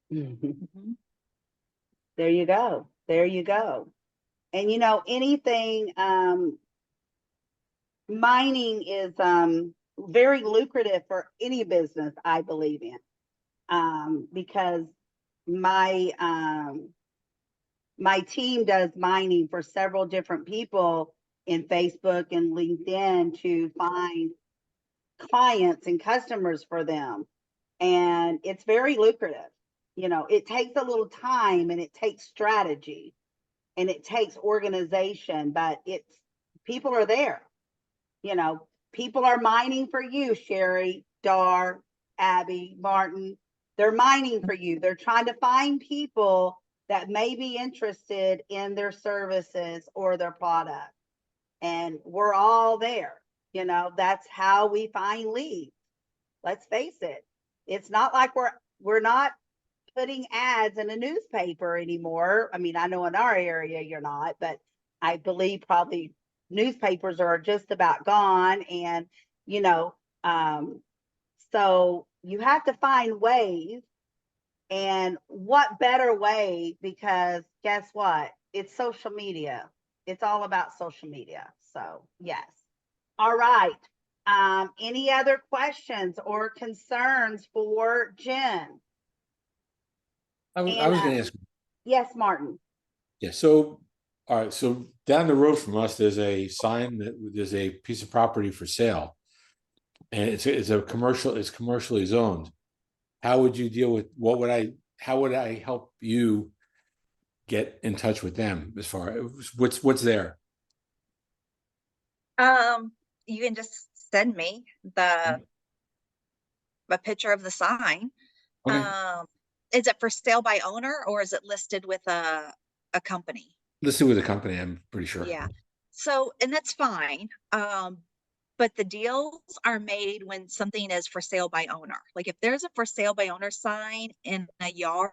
There you go. There you go. And anything mining is very lucrative for any business, I believe in. Because my team does mining for several different people in Facebook and LinkedIn to find clients and customers for them. And it's very lucrative. It takes a little time, and it takes strategy, and it takes organization, but people are there. People are mining for you, Sherry, Dar, Abby, Martin. They're mining for you. They're trying to find people that may be interested in their services or their product. And we're all there. That's how we find leads. Let's face it. It's not like we're not putting ads in a newspaper anymore. I mean, I know in our area you're not, but I believe probably newspapers are just about gone. And, So you have to find ways, and what better way, because guess what? It's social media. It's all about social media. So yes. All right. Any other questions or concerns for Jen? I was And, going to ask. Yes, Martin. Yeah. So, all right. So down the road from us, there's a sign that there's a piece of property for sale, and it's a commercial. It's commercially zoned. How would you deal with? How would I help you get in touch with them as far as what's there? You can just send me a picture of the sign. Okay. Is it for sale by owner, or is it listed with a company? Let's see with the company. I'm pretty sure. Yeah. So, and that's fine. But the deals are made when something is for sale by owner. Like if there's a for sale by owner sign in a yard,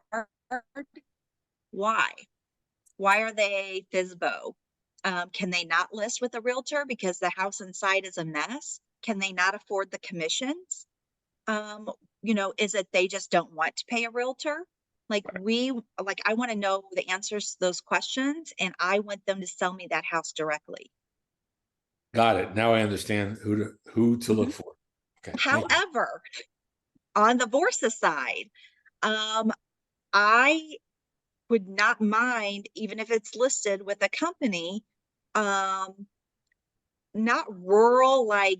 why? Why are they FSBO? Can they not list with a realtor because the house inside is a mess? Can they not afford the commissions? Is it they just don't want to pay a realtor? Like I want to know the answers to those questions, and I want them to sell me that house directly. Got it. Now I understand who to look for. Okay. Thank you. However, on the Vorsa side, I would not mind, even if it's listed with a company, not rural, like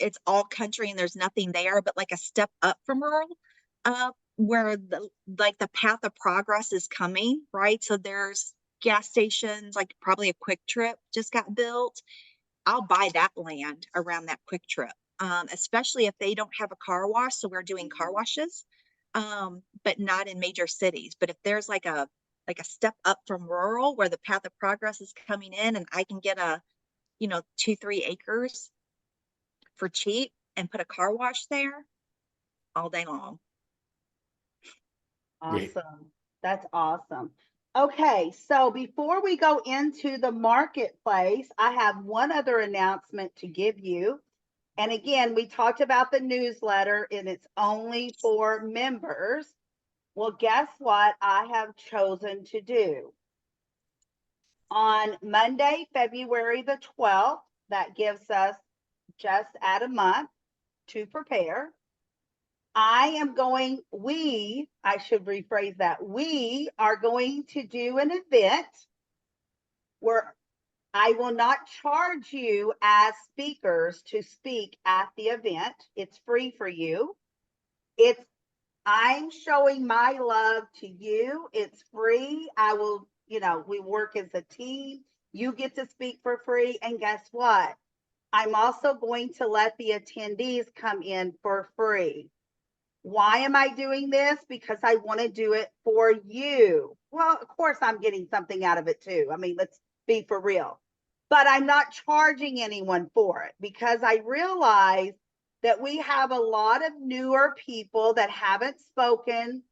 it's all country and there's nothing there, but like a step up from rural, where the path of progress is coming, right? So there's gas stations, like probably a Quick Trip just got built. I'll buy that land around that Quick Trip, especially if they don't have a car wash. So we're doing car washes, but not in major cities. But if there's like a step up from rural where the path of progress is coming in, and I can get 2-3 acres for cheap and put a car wash there all day long. Great. Awesome. That's awesome. Okay, so before we go into the marketplace, I have one other announcement to give you. And again, we talked about the newsletter, and it's only for members. Well, guess what I have chosen to do? On Monday, February the 12th, that gives us just at a month to prepare. I should rephrase that. We are going to do an event where I will not charge you as speakers to speak at the event. It's free for you. I'm showing my love to you. It's free. We work as a team. You get to speak for free. And guess what? I'm also going to let the attendees come in for free. Why am I doing this? Because I want to do it for you. Well, of course, I'm getting something out of it too. I mean, let's be for real. But I'm not charging anyone for it, because I realize that we have a lot of newer people that haven't spoken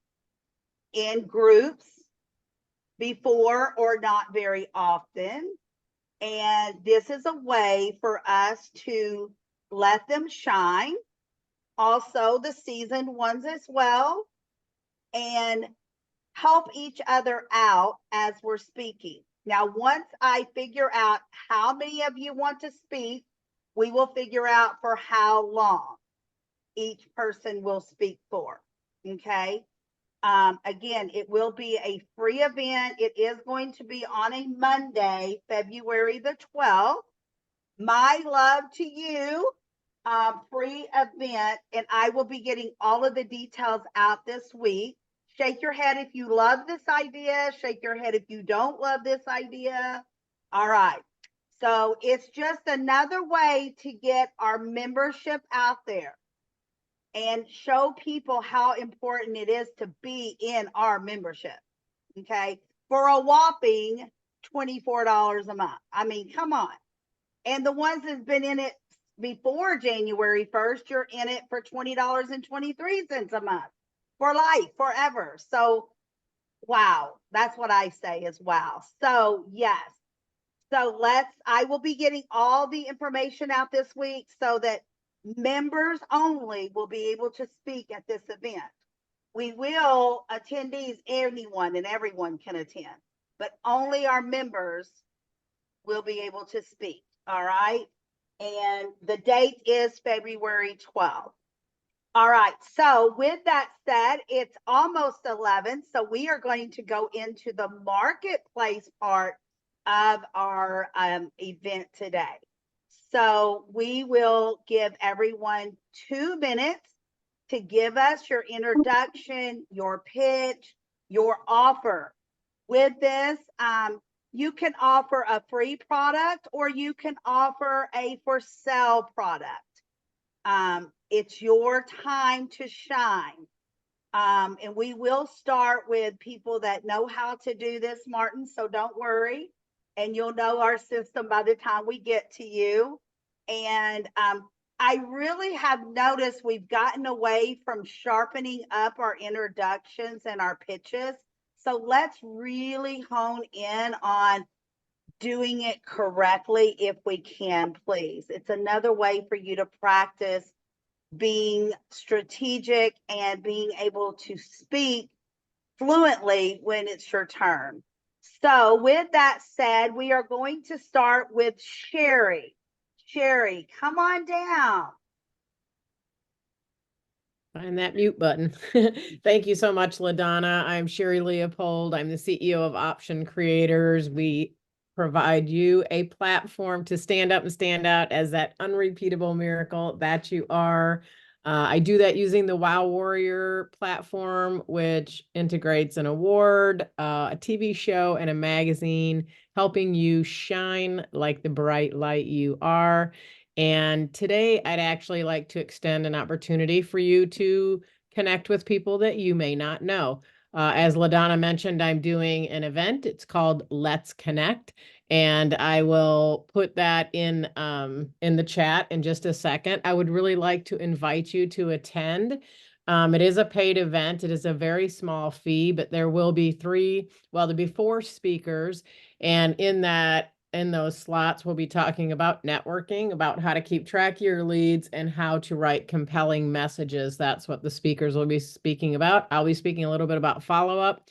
in groups before, or not very often. And this is a way for us to let them shine. Also, the seasoned ones as well, and help each other out as we're speaking. Now, once I figure out how many of you want to speak, we will figure out for how long each person will speak for. Okay. Again, it will be a free event. It is going to be on a Monday, February the 12th. My love to you. Free event, and I will be getting all of the details out this week. Shake your head if you love this idea. Shake your head if you don't love this idea. All right. So it's just another way to get our membership out there and show people how important it is to be in our membership. Okay. For a whopping $24 a month. I mean, come on. And the ones that's been in it before January 1st, you're in it for $20.23 a month for life, forever. So, wow, that's what I say is wow. So, yes. So I will be getting all the information out this week so that Members only will be able to speak at this event. We will, attendees, anyone and everyone can attend, but only our members will be able to speak. All right. And the date is February 12th. All right. So with that said, it's almost 11. So we are going to go into the marketplace part of our event today. So we will give everyone 2 minutes to give us your introduction, your pitch, your offer. With this, you can offer a free product or you can offer a for sale product. It's your time to shine. And we will start with people that know how to do this, Martin, so don't worry. And you'll know our system by the time we get to you. And I really have noticed we've gotten away from sharpening up our introductions and our pitches. So let's really hone in on doing it correctly if we can, please. It's another way for you to practice being strategic and being able to speak fluently when it's your turn. So with that said, we are going to start with Sherry. Sherry, come on down. Find that mute button. Thank you so much, LaDonna. I'm Sherry Leopold. I'm the CEO of Option Creators. We provide you a platform to stand up and stand out as that unrepeatable miracle that you are. I do that using the Wow Warrior platform, which integrates an award, a TV show, and a magazine, helping you shine like the bright light you are. And today I'd actually like to extend an opportunity for you to connect with people that you may not know. As LaDonna mentioned, I'm doing an event. It's called Let's Connect. And I will put that in the chat in just a second. I would really like to invite you to attend. It is a paid event. It is a very small fee, but there will be there'll be 4 speakers. And in those slots, we'll be talking about networking, about how to keep track of your leads, and how to write compelling messages. That's what the speakers will be speaking about. I'll be speaking a little bit about follow-up,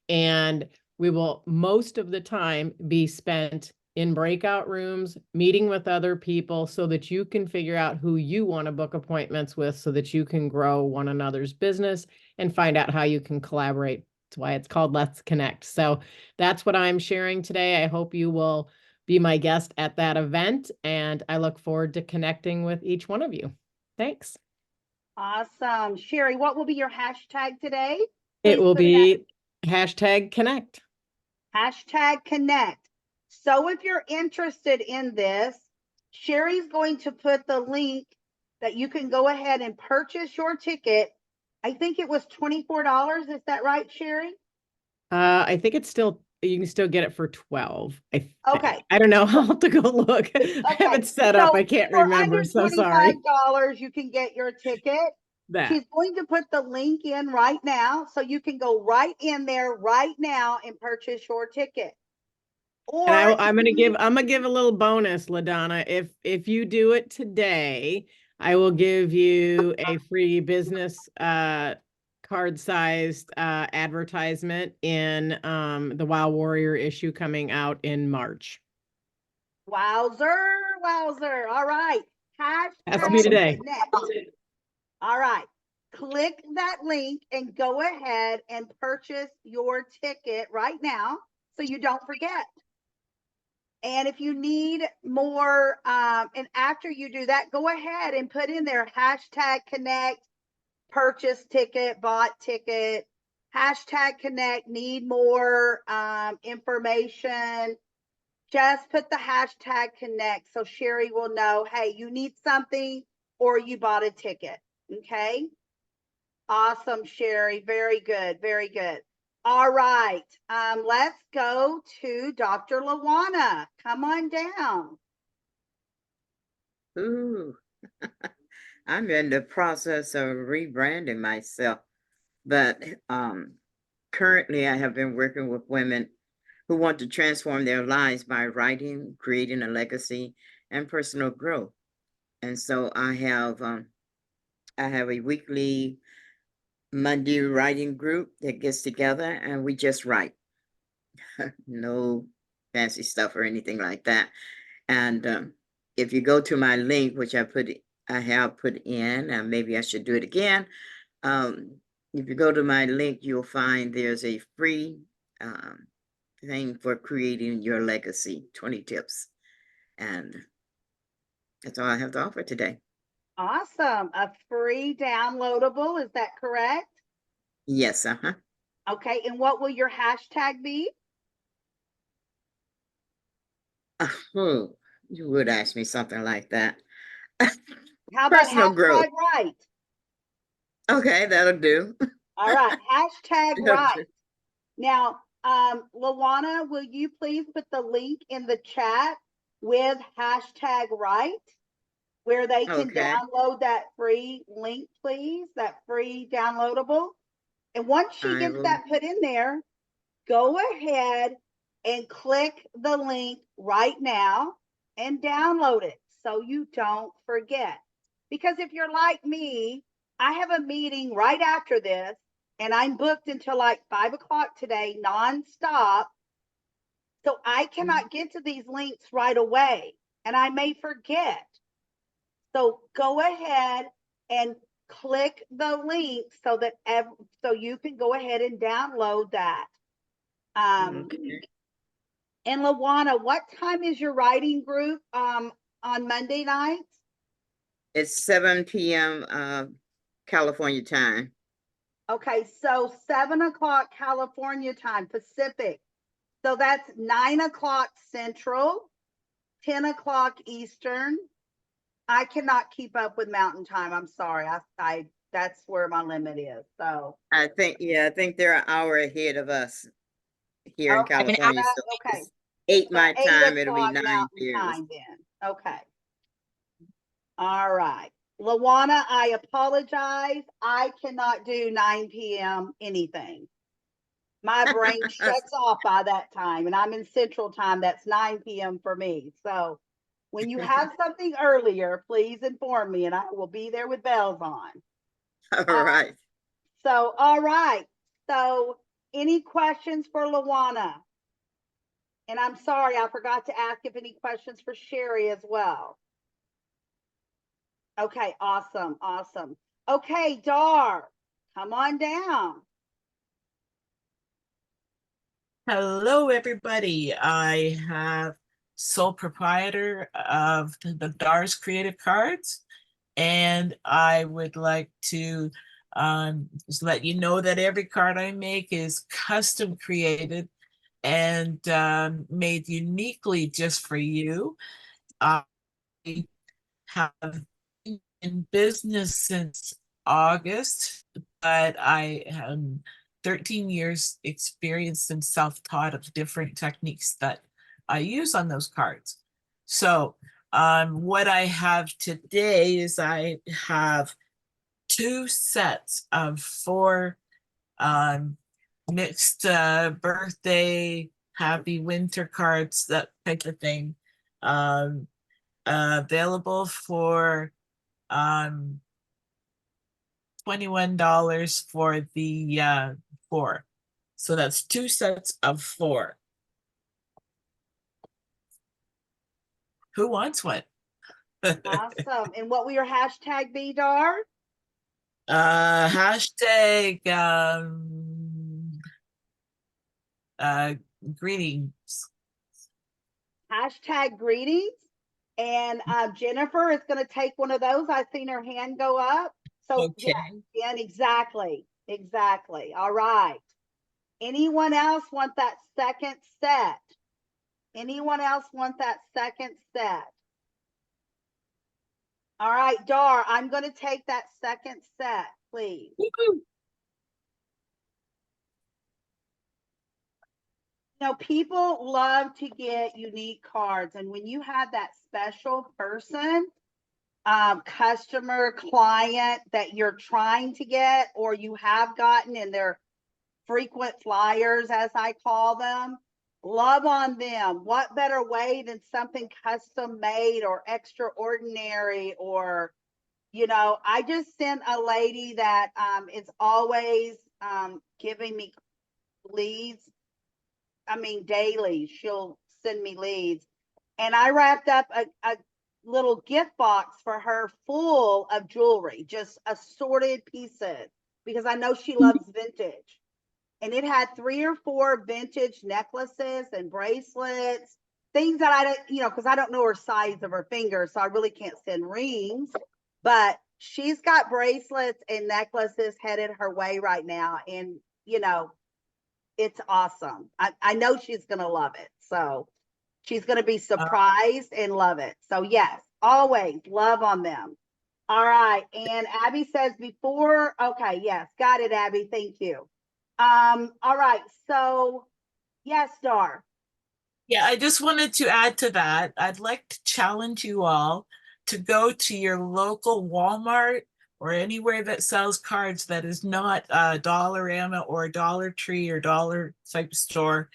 and we will most of the time be spent in breakout rooms, meeting with other people so that you can figure out who you want to book appointments with so that you can grow one another's business and find out how you can collaborate. That's why it's called Let's Connect. So that's what I'm sharing today. I hope you will be my guest at that event, and I look forward to connecting with each one of you. Thanks. Awesome. Sherry, what will be your hashtag today? It Please will put it be #connect. #connect. So if you're interested in this, Sherry's going to put the link that you can go ahead and purchase your ticket. I think it was $24. Is that right, Sherry? I think you can still get it for 12. Okay. I don't know. I'll have to go look. I have it set up. I can't remember. So sorry. $25, you can get your ticket. She's going to put the link in right now, so you can go right in there right now and purchase your ticket. Or and I'm gonna give a little bonus, LaDonna. If you do it today, I will give you a free business card-sized advertisement in the Wow Warrior issue coming out in March. Wowzer. All right. Has to be today. Connect. All right. Click that link and go ahead and purchase your ticket right now so you don't forget. And if you need more, and after you do that, go ahead and put in there #connect, purchase ticket, bought ticket, #connect, need more information. Just put the #connect so Sherry will know, hey, you need something or you bought a ticket. Okay. Awesome, Sherry. Very good. Very good. All right. Let's go to Dr. LaWanna. Come on down. Ooh, I'm in the process of rebranding myself, but currently I have been working with women who want to transform their lives by writing, creating a legacy, and personal growth. And so I have a weekly Monday writing group that gets together and we just write. No fancy stuff or anything like that. And if you go to my link, which I have put in, and maybe I should do it again. If you go to my link, you'll find there's a free thing for creating your legacy, 20 tips. And that's all I have to offer today. Awesome. A free downloadable, is that correct? Yes, Okay, and what will your hashtag be? Oh, you would ask me something like that. How about Personal growth. hashtag right? Okay, that'll do. All right, hashtag That'll right. do. Now, LaDonna, will you please put the link in the chat with hashtag right, where they can Okay. download that free link, please, that free downloadable. And once she I gets will. that put in there, go ahead and click the link right now and download it so you don't forget. Because if you're like me, I have a meeting right after this and I'm booked until like 5 o'clock today, nonstop. So I cannot get to these links right away and I may forget. So go ahead and click the link so that so you can go ahead and download that. Okay. And LaDonna, what time is your writing group on Monday nights? It's 7 p.m. California time. Okay, so 7 o'clock California time, Pacific. So that's 9 o'clock Central, 10 o'clock Eastern. I cannot keep up with Mountain Time. I'm sorry. I that's where my limit is. So I think they're an hour ahead of us here in okay, California. So okay. it's 8 So my 8 time, it'll be o'clock 9 Mountain years. Time then. Okay. All right. LaDonna, I apologize. I cannot do 9 p.m. anything. My brain shuts off by that time, and I'm in Central Time. That's 9 p.m. for me. So when you have something earlier, please inform me, and I will be there with bells on. All right. So, all right. So, any questions for LaDonna? And I'm sorry, I forgot to ask if any questions for Sherry as well. Okay, awesome, awesome. Okay, Dar, come on down. Hello, everybody. I have sole proprietor of the Dar's Creative Cards, and I would like to just let you know that every card I make is custom created and made uniquely just for you. I have been in business since August, but I have 13 years experience and self-taught of different techniques that I use on those cards. So what I have today is I have 2 sets of 4 mixed birthday, happy winter cards, that type of thing, available for $21 for the 4. So that's 2 sets of 4. Who wants one? Awesome. And what will your hashtag be, Dar? Hashtag greetings. Hashtag greetings. And Jennifer is going to take one of those. I've seen her hand go up. So Okay. yeah, exactly. Exactly. All right. Anyone else want that second set? Anyone else want that second set? All right, Dar, I'm going to take that second set, please. Woo-hoo. You know, people love to get unique cards. And when you have that special person, customer, client that you're trying to get, or you have gotten in their frequent flyers, as I call them, Love on them. What better way than something custom made or extraordinary? Or, you know, I just sent a lady that is always giving me leads. I mean, daily, she'll send me leads. And I wrapped up a little gift box for her full of jewelry, just assorted pieces, because I know she loves vintage. And it had 3 or 4 vintage necklaces and bracelets, things that I don't, you know, because I don't know her size of her fingers, so I really can't send rings. But she's got bracelets and necklaces headed her way right now. And, you know, it's awesome. I know she's going to love it. So she's going to be surprised and love it. So yes, always love on them. All right. And Abby says before, okay, yes, got it, Abby. Thank you. All right. So yes, Dar. Yeah, I just wanted to add to that. I'd like to challenge you all to go to your local Walmart or anywhere that sells cards that is not a Dollarama or a Dollar Tree or dollar type store,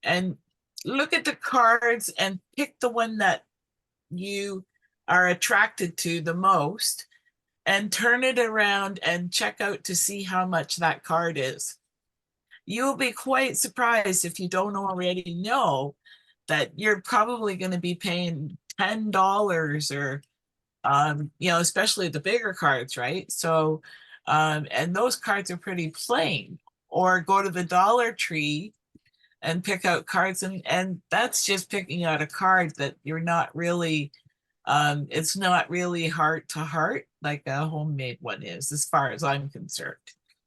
and look at the cards and pick the one that you are attracted to the most and turn it around and check out to see how much that card is. You'll be quite surprised, if you don't already know, that you're probably going to be paying $10 or you know, especially the bigger cards, right? So and those cards are pretty plain. Or go to the Dollar Tree and pick out cards, and that's just picking out a card that you're not really it's not really heart to heart like a homemade one is, as far as I'm concerned.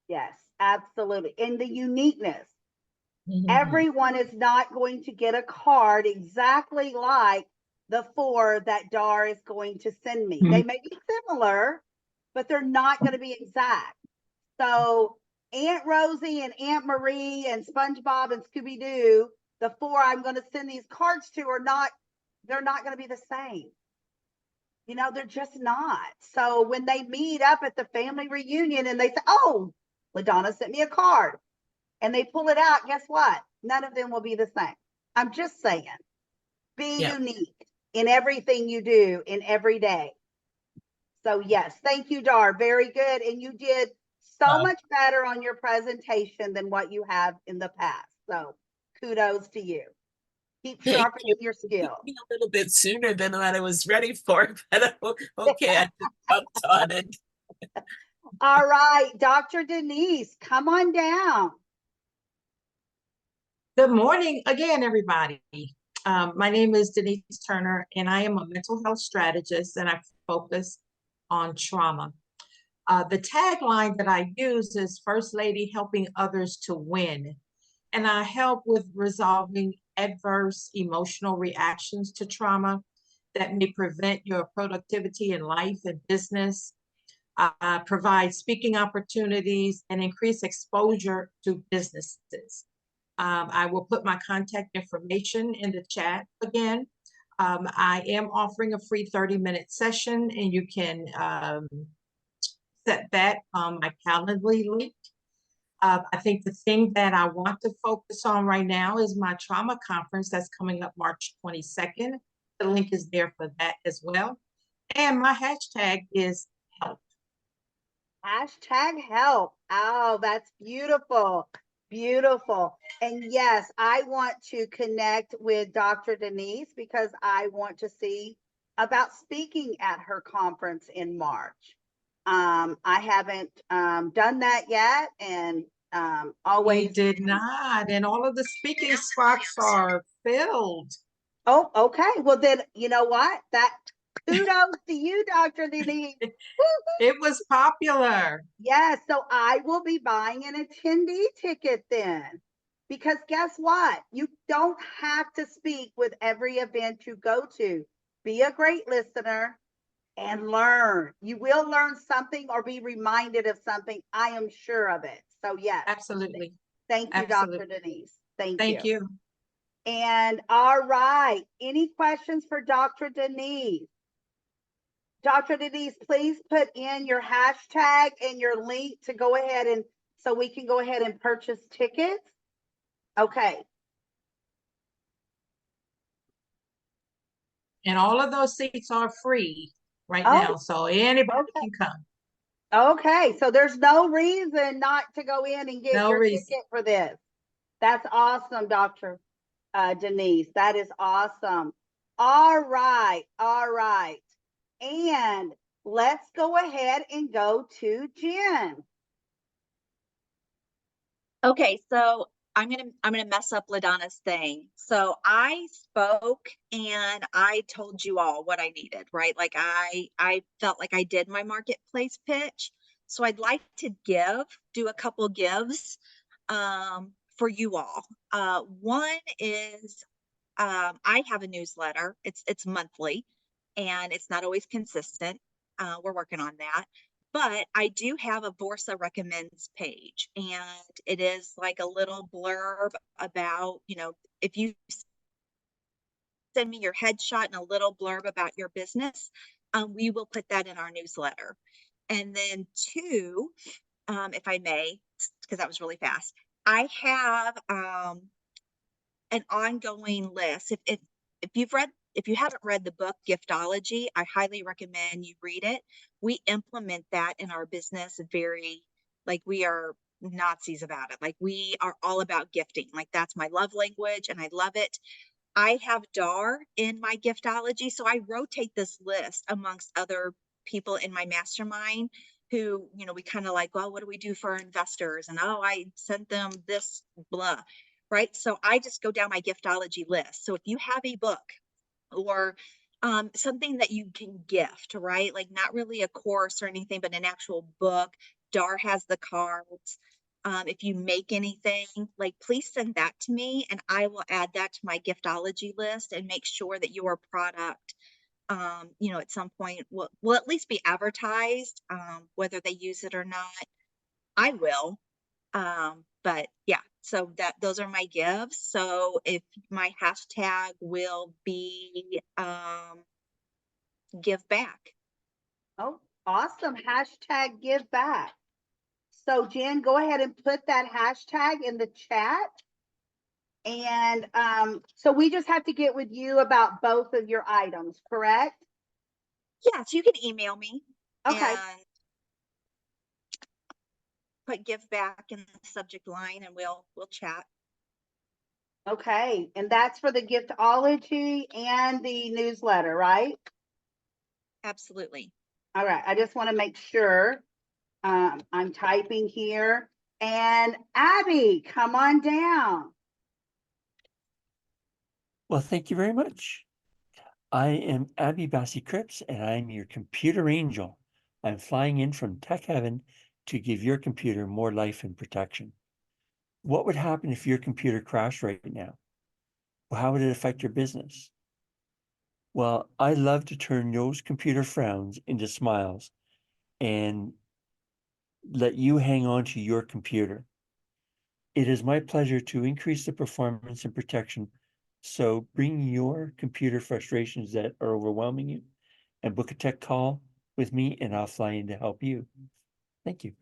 Yes, absolutely. And the uniqueness. Mhm. Everyone is not going to get a card exactly like the 4 that Dar is going to send me. They may be similar, but they're not going to be exact. So Aunt Rosie and Aunt Marie and SpongeBob and Scooby-Doo, the 4 I'm going to send these cards to they're not going to be the same. You know, they're just not. So when they meet up at the family reunion and they say, oh, LaDonna sent me a card, and they pull it out, guess what? None of them will be the same. I'm just saying, be unique in everything you do in every day. So yes, thank you, Dar. Very good. And you did so much better on your presentation than what you have in the past. So kudos to you. Keep sharpening your skill. A little bit sooner than what I was ready for, but okay, I just jumped on it. All right, Dr. Denise, come on down. Good morning again, everybody. My name is Denise Turner, and I am a mental health strategist, and I focus on trauma. The tagline that I use is First Lady helping others to win. And I help with resolving adverse emotional reactions to trauma that may prevent your productivity in life and business, provide speaking opportunities, and increase exposure to businesses. I will put my contact information in the chat again. I am offering a free 30-minute session, and you can set that on my Calendly link. I think the thing that I want to focus on right now is my trauma conference that's coming up March 22nd. The link is there for that as well. And my hashtag is help. Hashtag help. Oh, that's beautiful. Beautiful. And yes, I want to connect with Dr. Denise because I want to see about speaking at her conference in March. I haven't done that yet, and always We did not, and all of the speaking spots are filled. Oh, okay. Well, then you know what? That kudos to you, Dr. Denise. It was popular. Yes, so I will be buying an attendee ticket then. Because guess what? You don't have to speak with every event you go to. Be a great listener and learn. You will learn something or be reminded of something. I am sure of it. So yes. Absolutely. Thank you, Absolutely. Dr. Denise. Thank Thank you. you. And all right, any questions for Dr. Denise? Dr. Denise, please put in your hashtag and your link to go ahead and so we can go ahead and purchase tickets. Okay. And all of those seats are free right Oh, now, so anybody okay. can come. Okay, so there's no reason not to go in and get No your reason. ticket for this. That's awesome, Dr. Denise. That is awesome. All right, all right. And let's go ahead and go to Jen. Okay, so I'm gonna mess up LaDonna's thing. So I spoke and I told you all what I needed, right? Like I felt like I did my marketplace pitch. So I'd like to do a couple gives for you all. One is I have a newsletter. It's monthly and it's not always consistent. We're working on that. But I do have a Vorsa recommends page, and it is like a little blurb about, if you send me your headshot and a little blurb about your business, we will put that in our newsletter. And then two, if I may, because that was really fast, I have an ongoing list. If you haven't read the book Giftology, I highly recommend you read it. We implement that in our business like we are Nazis about it. Like we are all about gifting. Like that's my love language and I love it. I have DAR in my Giftology, so I rotate this list amongst other people in my mastermind who, we kind of like, well, what do we do for our investors? And I sent them this blah, right? So I just go down my Giftology list. So if you have a book or something that you can gift, right? Like not really a course or anything, but an actual book. DAR has the cards. If you make anything, like please send that to me and I will add that to my Giftology list and make sure that your product, at some point will at least be advertised, whether they use it or not. I will. But yeah, so those are my gives. So if my hashtag will be give back. Oh, awesome. Hashtag give back. So Jen, go ahead and put that hashtag in the chat. And so we just have to get with you about both of your items, correct? Yes, you can email me. Okay. And put give back in the subject line and we'll chat. Okay. And that's for the Giftology and the newsletter, right? Absolutely. All right. I just want to make sure I'm typing here. And Abby, come on down. Well, thank you very much. I am Abby Bassi Cripps, and I'm your computer angel. I'm flying in from tech heaven to give your computer more life and protection. What would happen if your computer crashed right now? Well, how would it affect your business? Well, I love to turn those computer frowns into smiles and let you hang on to your computer. It is my pleasure to increase the performance and protection. So bring your computer frustrations that are overwhelming you and book a tech call with me and I'll fly in to help you. Thank you.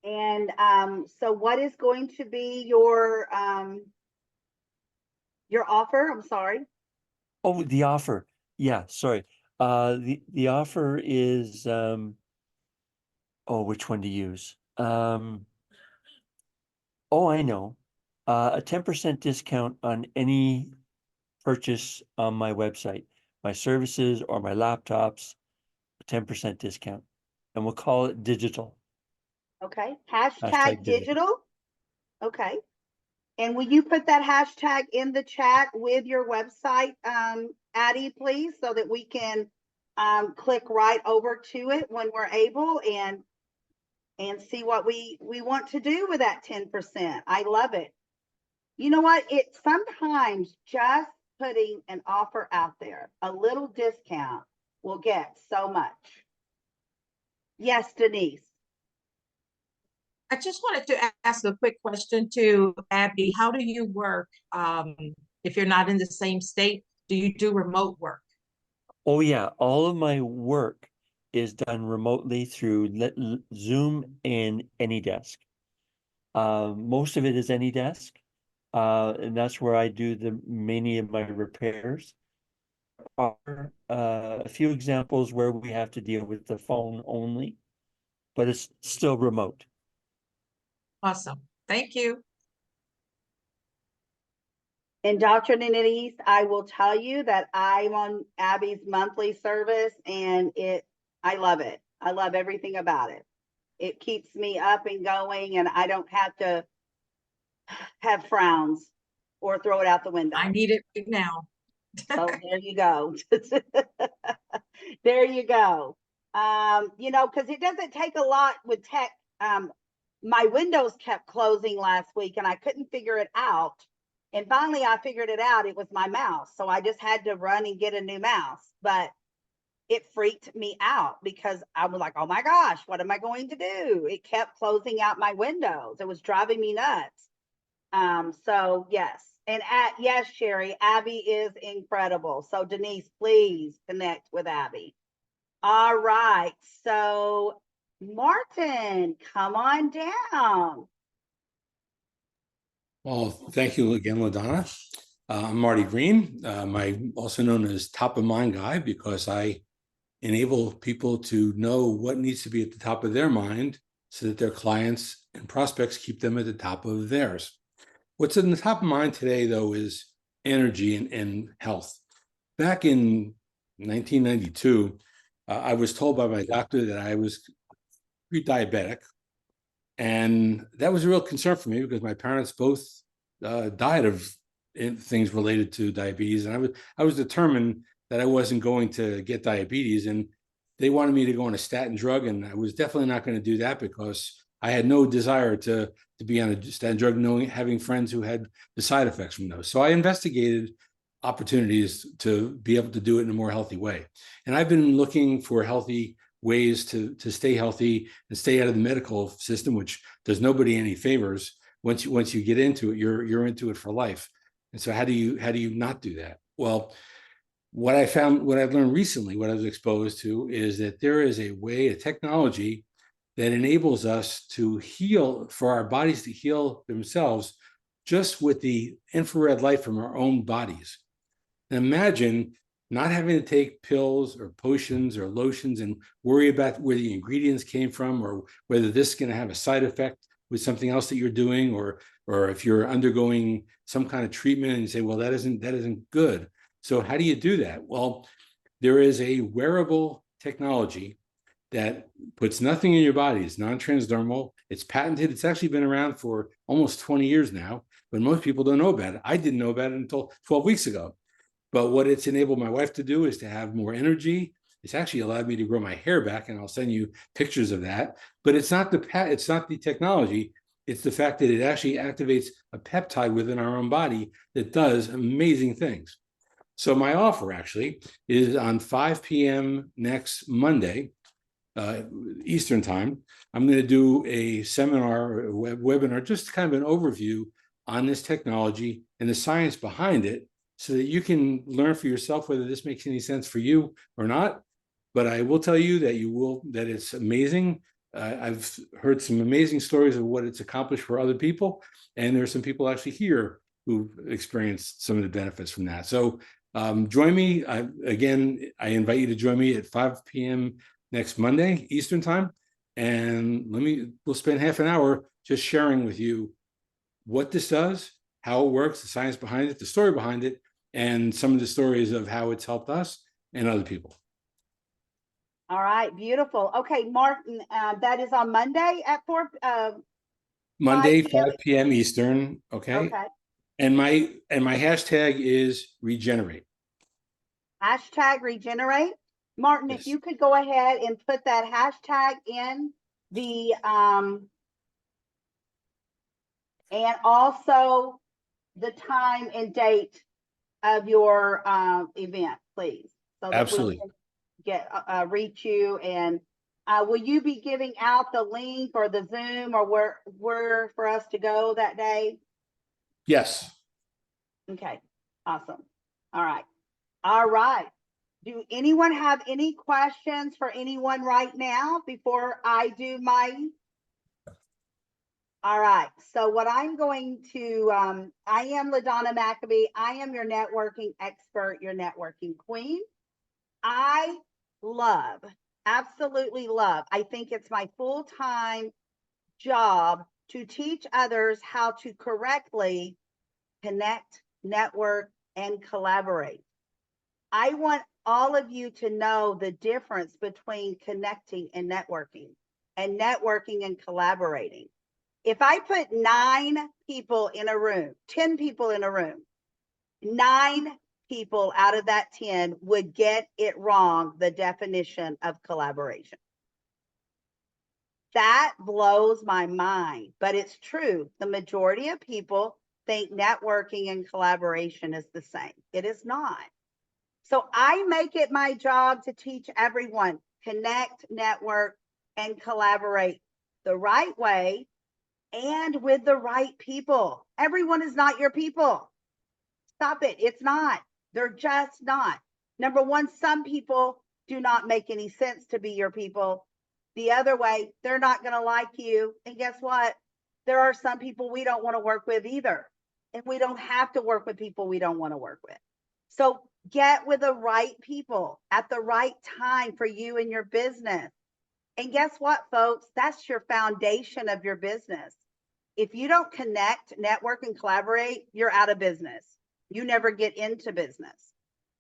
And so what is going to be your offer? I'm sorry. Oh, the offer. Yeah, sorry. The offer is which one to use? Oh, I know. A 10% discount on any purchase on my website, my services or my laptops, a 10% discount. And we'll call it digital. Okay. Hashtag Hashtag digital. Okay. And will you put that hashtag in the chat with your website, Addie, please, so that we can click right over to it when we're able and see what we want to do with that 10%. I love it. You know what? It sometimes just putting an offer out there, a little discount will get so much. Yes, Denise. I just wanted to ask a quick question to Abby. How do you work if you're not in the same state? Do you do remote work? Oh yeah, all of my work is done remotely through Zoom and AnyDesk. Most of it is AnyDesk, And that's where I do many of my repairs. Are a few examples where we have to deal with the phone only, but it's still remote. Awesome. Thank you. And Dr. Denise, I will tell you that I'm on Abby's monthly service and I love it. I love everything about it. It keeps me up and going and I don't have to have frowns or throw it out the window. I need it right now. So there you go. There you go. You know, because it doesn't take a lot with tech. My windows kept closing last week and I couldn't figure it out. And finally I figured it out. It was my mouse. So I just had to run and get a new mouse. But it freaked me out because I was like, oh my gosh, what am I going to do? It kept closing out my windows. It was driving me nuts. So yes. And yes, Sherry, Abby is incredible. So Denise, please connect with Abby. All right. So Martin, come on down. Well, thank you again, LaDonna. I'm Marty Green. I'm also known as top of mind guy because I enable people to know what needs to be at the top of their mind so that their clients and prospects keep them at the top of theirs. What's in the top of mind today, though, is energy and health. Back in 1992, I was told by my doctor that I was pre-diabetic. And that was a real concern for me because my parents both died of things related to diabetes. And I was determined that I wasn't going to get diabetes. And they wanted me to go on a statin drug. And I was definitely not going to do that because I had no desire to be on a statin drug, having friends who had the side effects from those. So I investigated opportunities to be able to do it in a more healthy way. And I've been looking for healthy ways to stay healthy and stay out of the medical system, which does nobody any favors. Once you get into it, you're into it for life. And so how do you not do that? Well, what I've learned recently, what I was exposed to, is that there is a way, a technology that enables us to heal, for our bodies to heal themselves just with the infrared light from our own bodies. And imagine not having to take pills or potions or lotions and worry about where the ingredients came from or whether this is going to have a side effect with something else that you're doing, or if you're undergoing some kind of treatment and you say, well, that isn't good. So how do you do that? Well, there is a wearable technology that puts nothing in your body. It's non-transdermal. It's patented. It's actually been around for almost 20 years now, but most people don't know about it. I didn't know about it until 12 weeks ago. But what it's enabled my wife to do is to have more energy. It's actually allowed me to grow my hair back, and I'll send you pictures of that. But it's not the technology. It's the fact that it actually activates a peptide within our own body that does amazing things. So my offer actually is on 5 p.m. next Monday, Eastern time. I'm going to do a seminar, a webinar, just kind of an overview on this technology and the science behind it, so that you can learn for yourself whether this makes any sense for you or not. But I will tell you that it's amazing. I've heard some amazing stories of what it's accomplished for other people. And there's some people actually here who've experienced some of the benefits from that. So join me. I invite you to join me at 5 p.m. next Monday, Eastern time. And we'll spend half an hour just sharing with you what this does, how it works, the science behind it, the story behind it, and some of the stories of how it's helped us and other people. All right, beautiful. Okay, Martin, that is on Monday at 4 Monday, 5 p.m. Eastern. Okay. Okay. And my hashtag is regenerate. Hashtag regenerate. Martin, Yes. if you could go ahead and put that hashtag in the and also the time and date of your event, please, so that Absolutely. we can get reach you. And will you be giving out the link or the Zoom or where for us to go that day? Yes. Okay, awesome. All right. Do anyone have any questions for anyone right now before I do my All right. So what I'm going to, I am LaDonna McAbbe. I am your networking expert, your networking queen. I love, absolutely love. I think it's my full-time job to teach others how to correctly connect, network, and collaborate. I want all of you to know the difference between connecting and networking and collaborating. If I put 9 people in a room, 10 people in a room, 9 people out of that 10 would get it wrong, the definition of collaboration. That blows my mind, but it's true. The majority of people think networking and collaboration is the same. It is not. So I make it my job to teach everyone, connect, network, and collaborate the right way and with the right people. Everyone is not your people. Stop it. It's not. They're just not. Number one, some people do not make any sense to be your people. The other way, they're not going to like you. And guess what? There are some people we don't want to work with either. And we don't have to work with people we don't want to work with. So get with the right people at the right time for you and your business. And guess what, folks? That's your foundation of your business. If you don't connect, network, and collaborate, you're out of business. You never get into business.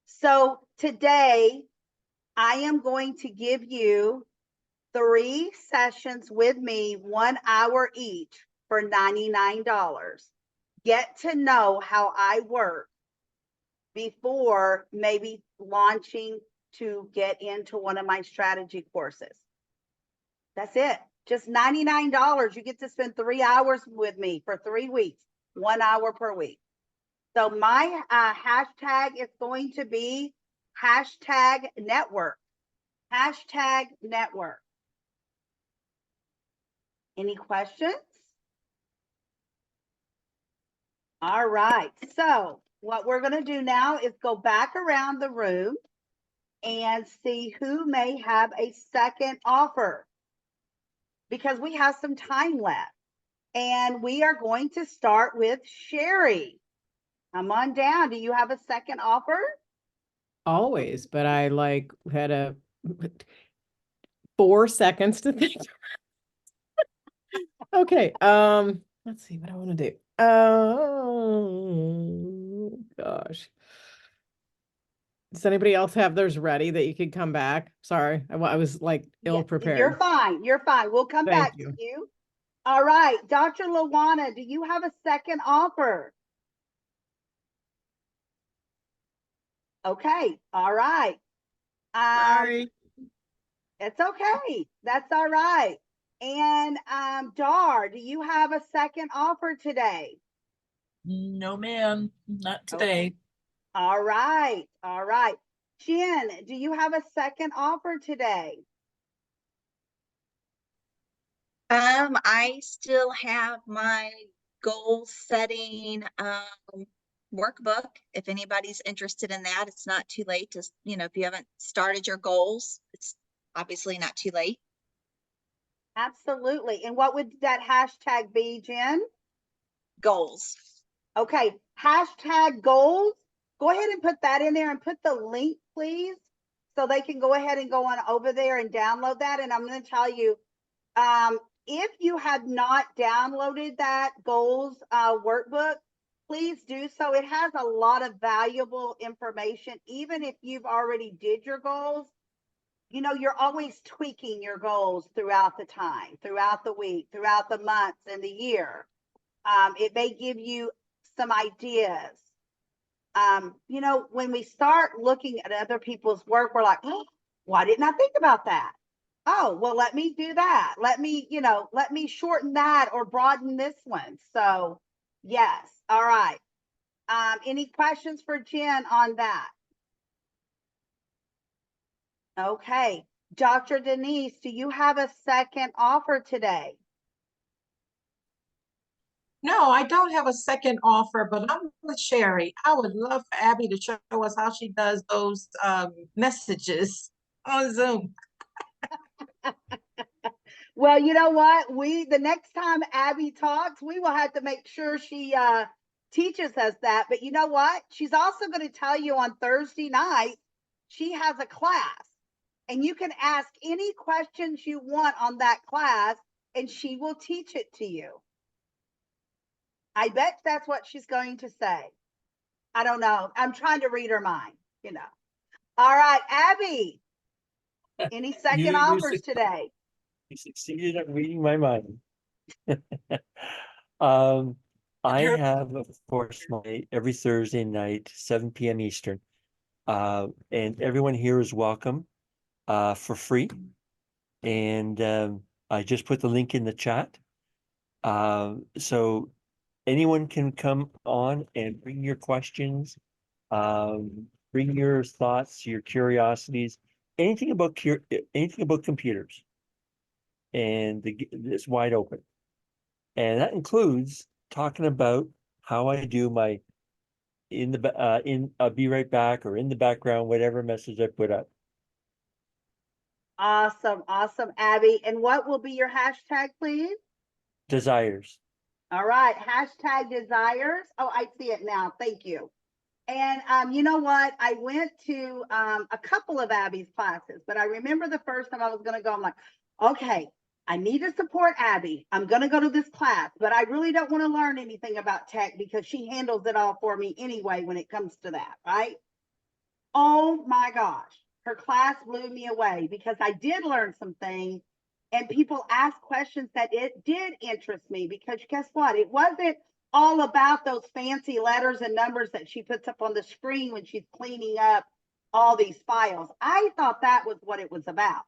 So today, I am going to give you 3 sessions with me, 1 hour each for $99. Get to know how I work before maybe launching to get into one of my strategy courses. That's it. Just $99. You get to spend 3 hours with me for 3 weeks, 1 hour per week. So my hashtag is going to be #network. #network. Any questions? All right. So what we're going to do now is go back around the room and see who may have a second offer, because we have some time left. And we are going to start with Sherry. Come on down. Do you have a second offer? Always, but I like had a 4 seconds to think. Okay, let's see what I want to do. Oh gosh. Does anybody else have theirs ready that you could come back? Sorry, I was like ill prepared. You're fine. You're fine. We'll come Thank back you. to you. All right. Dr. LaDonna, do you have a second offer? Okay. All right. Sorry. It's okay. That's all right. And Dar, do you have a second offer today? No, ma'am, not today. All right. All right. Jen, do you have a second offer today? I still have my goal setting workbook. If anybody's interested in that, it's not too late to, if you haven't started your goals, it's obviously not too late. Absolutely. And what would that hashtag be, Jen? Goals. Okay. Hashtag goals. Go ahead and put that in there and put the link, please, so they can go ahead and go on over there and download that. And I'm going to tell you, if you have not downloaded that goals workbook, please do so. It has a lot of valuable information. Even if you've already did your goals, you're always tweaking your goals throughout the time, throughout the week, throughout the months and the year. It may give you some ideas. When we start looking at other people's work, we're like, oh, why didn't I think about that? Oh, well, let me do that. Let me shorten that or broaden this one. So yes. All right. Any questions for Jen on that? Okay. Dr. Denise, do you have a second offer today? No, I don't have a second offer, but I'm with Sherry. I would love for Abby to show us how she does those messages on Zoom. Well, you know what? The next time Abby talks, we will have to make sure she teaches us that. But you know what? She's also going to tell you on Thursday night, she has a class, and you can ask any questions you want on that class, and she will teach it to you. I bet that's what she's going to say. I don't know. I'm trying to read her mind, you know. All right, Abby, any second offers today? You succeeded at reading my mind. I have, of course, my every Thursday night, 7 p.m. Eastern. And everyone here is welcome for free. And I just put the link in the chat. So anyone can come on and bring your questions, bring your thoughts, your curiosities, anything about computers. And it's wide open. And that includes talking about how I do my I'll be right back, or in the background, whatever message I put up. Awesome, awesome, Abby. And what will be your hashtag, please? Desires. All right, hashtag desires. Oh, I see it now. Thank you. And you know what? I went to a couple of Abby's classes, but I remember the first time I was going to go, I'm like, okay, I need to support Abby. I'm going to go to this class, but I really don't want to learn anything about tech because she handles it all for me anyway when it comes to that, right? Oh my gosh, her class blew me away because I did learn some things, and people asked questions that it did interest me, because guess what? It wasn't all about those fancy letters and numbers that she puts up on the screen when she's cleaning up all these files. I thought that was what it was about.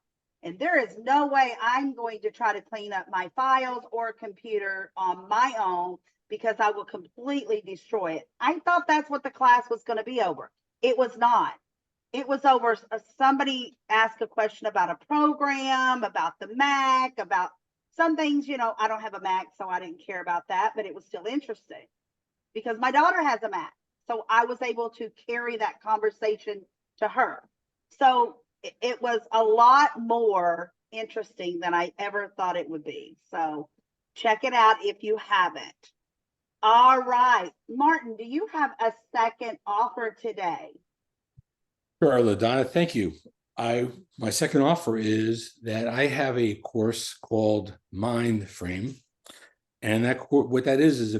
And there is no way I'm going to try to clean up my files or a computer on my own, because I will completely destroy it. I thought that's what the class was going to be over. It was not. It was over. Somebody asked a question about a program, about the Mac, about some things. You know, I don't have a Mac, so I didn't care about that, but it was still interesting because my daughter has a Mac. So I was able to carry that conversation to her. So it was a lot more interesting than I ever thought it would be. So check it out if you haven't. All right, Martin, do you have a second offer today? Sure, LaDonna, thank you. My second offer is that I have a course called Mind Frame, and what that is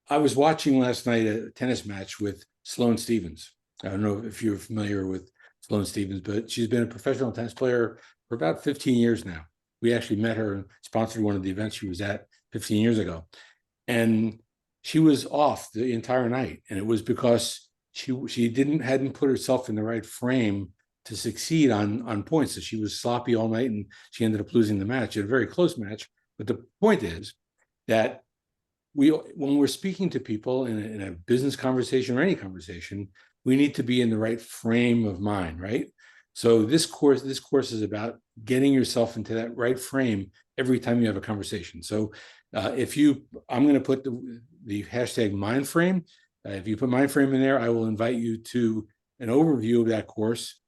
I was watching last night a tennis match with Sloane Stephens. I don't know if you're familiar with Sloane Stephens, but she's been a professional tennis player for about 15 years now. We actually met her and sponsored one of the events she was at 15 years ago, and she was off the entire night, and it was because she hadn't put herself in the right frame to succeed on points. So she was sloppy all night, and she ended up losing the match. It was a very close match. But the point is that when we're speaking to people in a business conversation or any conversation, we need to be in the right frame of mind, right? So this course is about getting yourself into that right frame every time you have a conversation. So I'm going to put the hashtag mind frame. If you put mind frame in there, I will invite you to an overview of that course.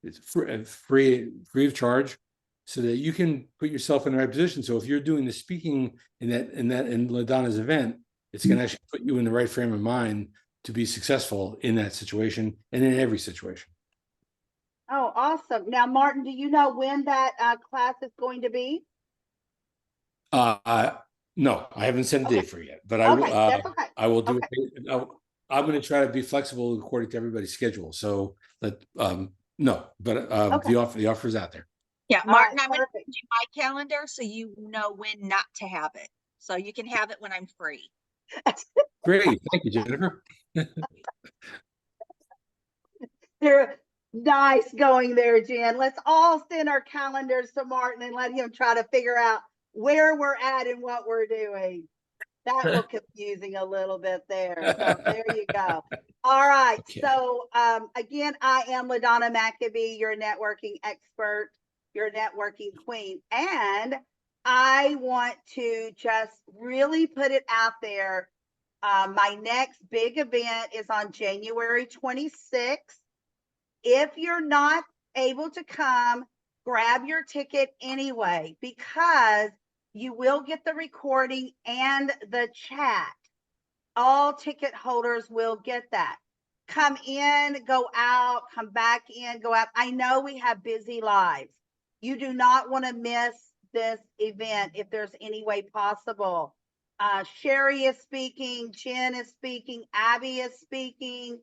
It's free of charge, so that you can put yourself in the right position. So if you're doing the speaking in LaDonna's event, it's going to actually put you in the right frame of mind to be successful in that situation and in every situation. Oh, awesome. Now, Martin, do you know when that class is going to be? No, I haven't set a date for it yet, but that's okay. I will do it. I'm going to try to be flexible according to everybody's schedule. So no, but the offer is out there. Yeah, Martin, right, I'm going to send you my calendar so you know when not to have it. So you can have it when I'm free. Great. Thank you, Jennifer. They're nice going there, Jen. Let's all send our calendars to Martin and let him try to figure out where we're at and what we're doing. That was confusing a little bit there. So there you go. All right. Okay. So again, I am LaDonna McAbbe, your networking expert, your networking queen. And I want to just really put it out there. My next big event is on January 26th. If you're not able to come, grab your ticket anyway, because you will get the recording and the chat. All ticket holders will get that. Come in, go out, come back in, go out. I know we have busy lives. You do not want to miss this event if there's any way possible. Sherry is speaking, Jen is speaking, Abby is speaking.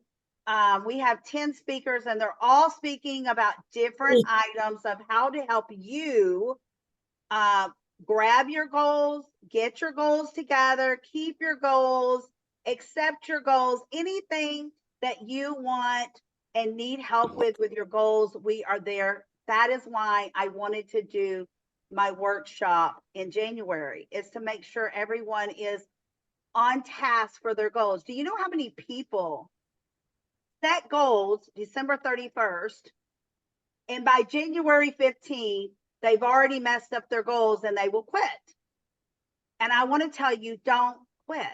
We have 10 speakers, and they're all speaking about different items of how to help you grab your goals, get your goals together, keep your goals, accept your goals, anything that you want and need help with your goals. We are there. That is why I wanted to do my workshop in January, is to make sure everyone is on task for their goals. Do you know how many people set goals December 31st, and by January 15th, they've already messed up their goals and they will quit? And I want to tell you, don't quit.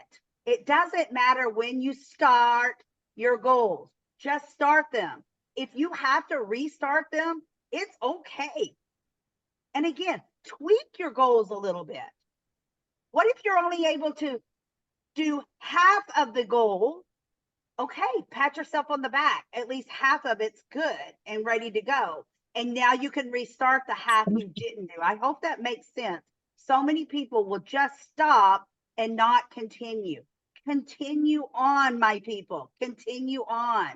It doesn't matter when you start your goals, just start them. If you have to restart them, it's okay. And again, tweak your goals a little bit. What if you're only able to do half of the goal? Okay, pat yourself on the back. At least half of it's good and ready to go. And now you can restart the half you didn't do. I hope that makes sense. So many people will just stop and not continue. Continue on, my people. Continue on.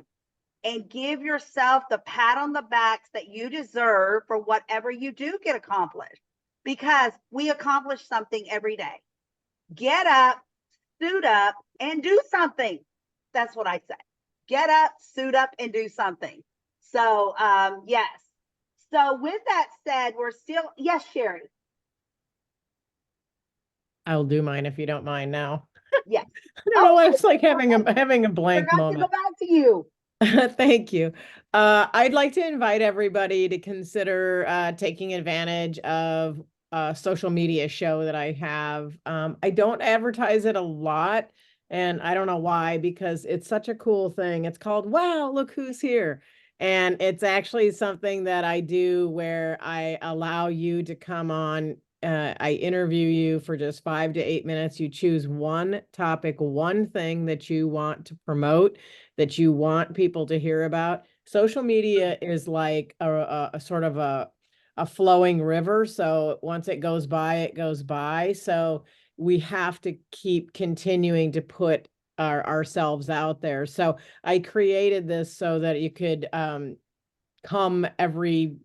And give yourself the pat on the backs that you deserve for whatever you do get accomplished. Because we accomplish something every day. Get up, suit up, and do something. That's what I say. Get up, suit up, and do something. So, yes. So with that said, we're still, yes, Sherry. I'll do mine if you don't mind now. Yes. I don't know why it's like having a blank Forgot moment. to go back to you. Thank you. I'd like to invite everybody to consider taking advantage of a social media show that I have. I don't advertise it a lot, and I don't know why, because it's such a cool thing. It's called Wow, Look Who's Here. And it's actually something that I do where I allow you to come on. I interview you for just 5 to 8 minutes. You choose one topic, one thing that you want to promote, that you want people to hear about. Social media is like a sort of a flowing river. So once it goes by, it goes by. So we have to keep continuing to put ourselves out there. So I created this so that you could come every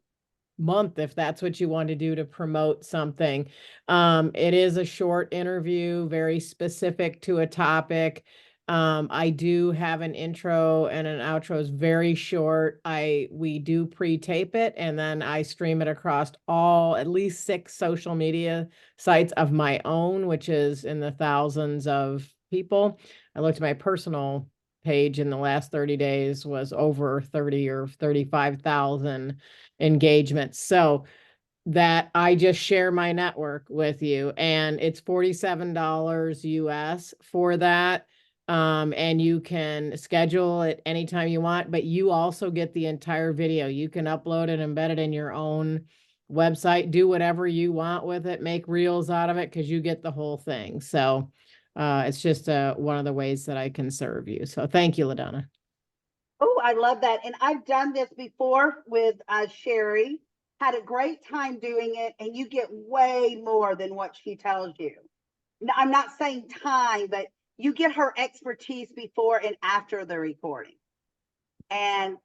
month if that's what you want to do to promote something. It is a short interview, very specific to a topic. I do have an intro and an outro, is very short. We do pre-tape it, and then I stream it across at least 6 social media sites of my own, which is in the thousands of people. I looked at my personal page in the last 30 days was over 30 or 35,000 engagements. So that I just share my network with you, and it's $47 US for that. And you can schedule it anytime you want, but you also get the entire video. You can upload it, embed it in your own website, do whatever you want with it, make reels out of it, because you get the whole thing. So it's just one of the ways that I can serve you. So thank you, LaDonna. Oh, I love that. And I've done this before with Sherry. Had a great time doing it, and you get way more than what she tells you. Now, I'm not saying time, but you get her expertise before and after the recording. And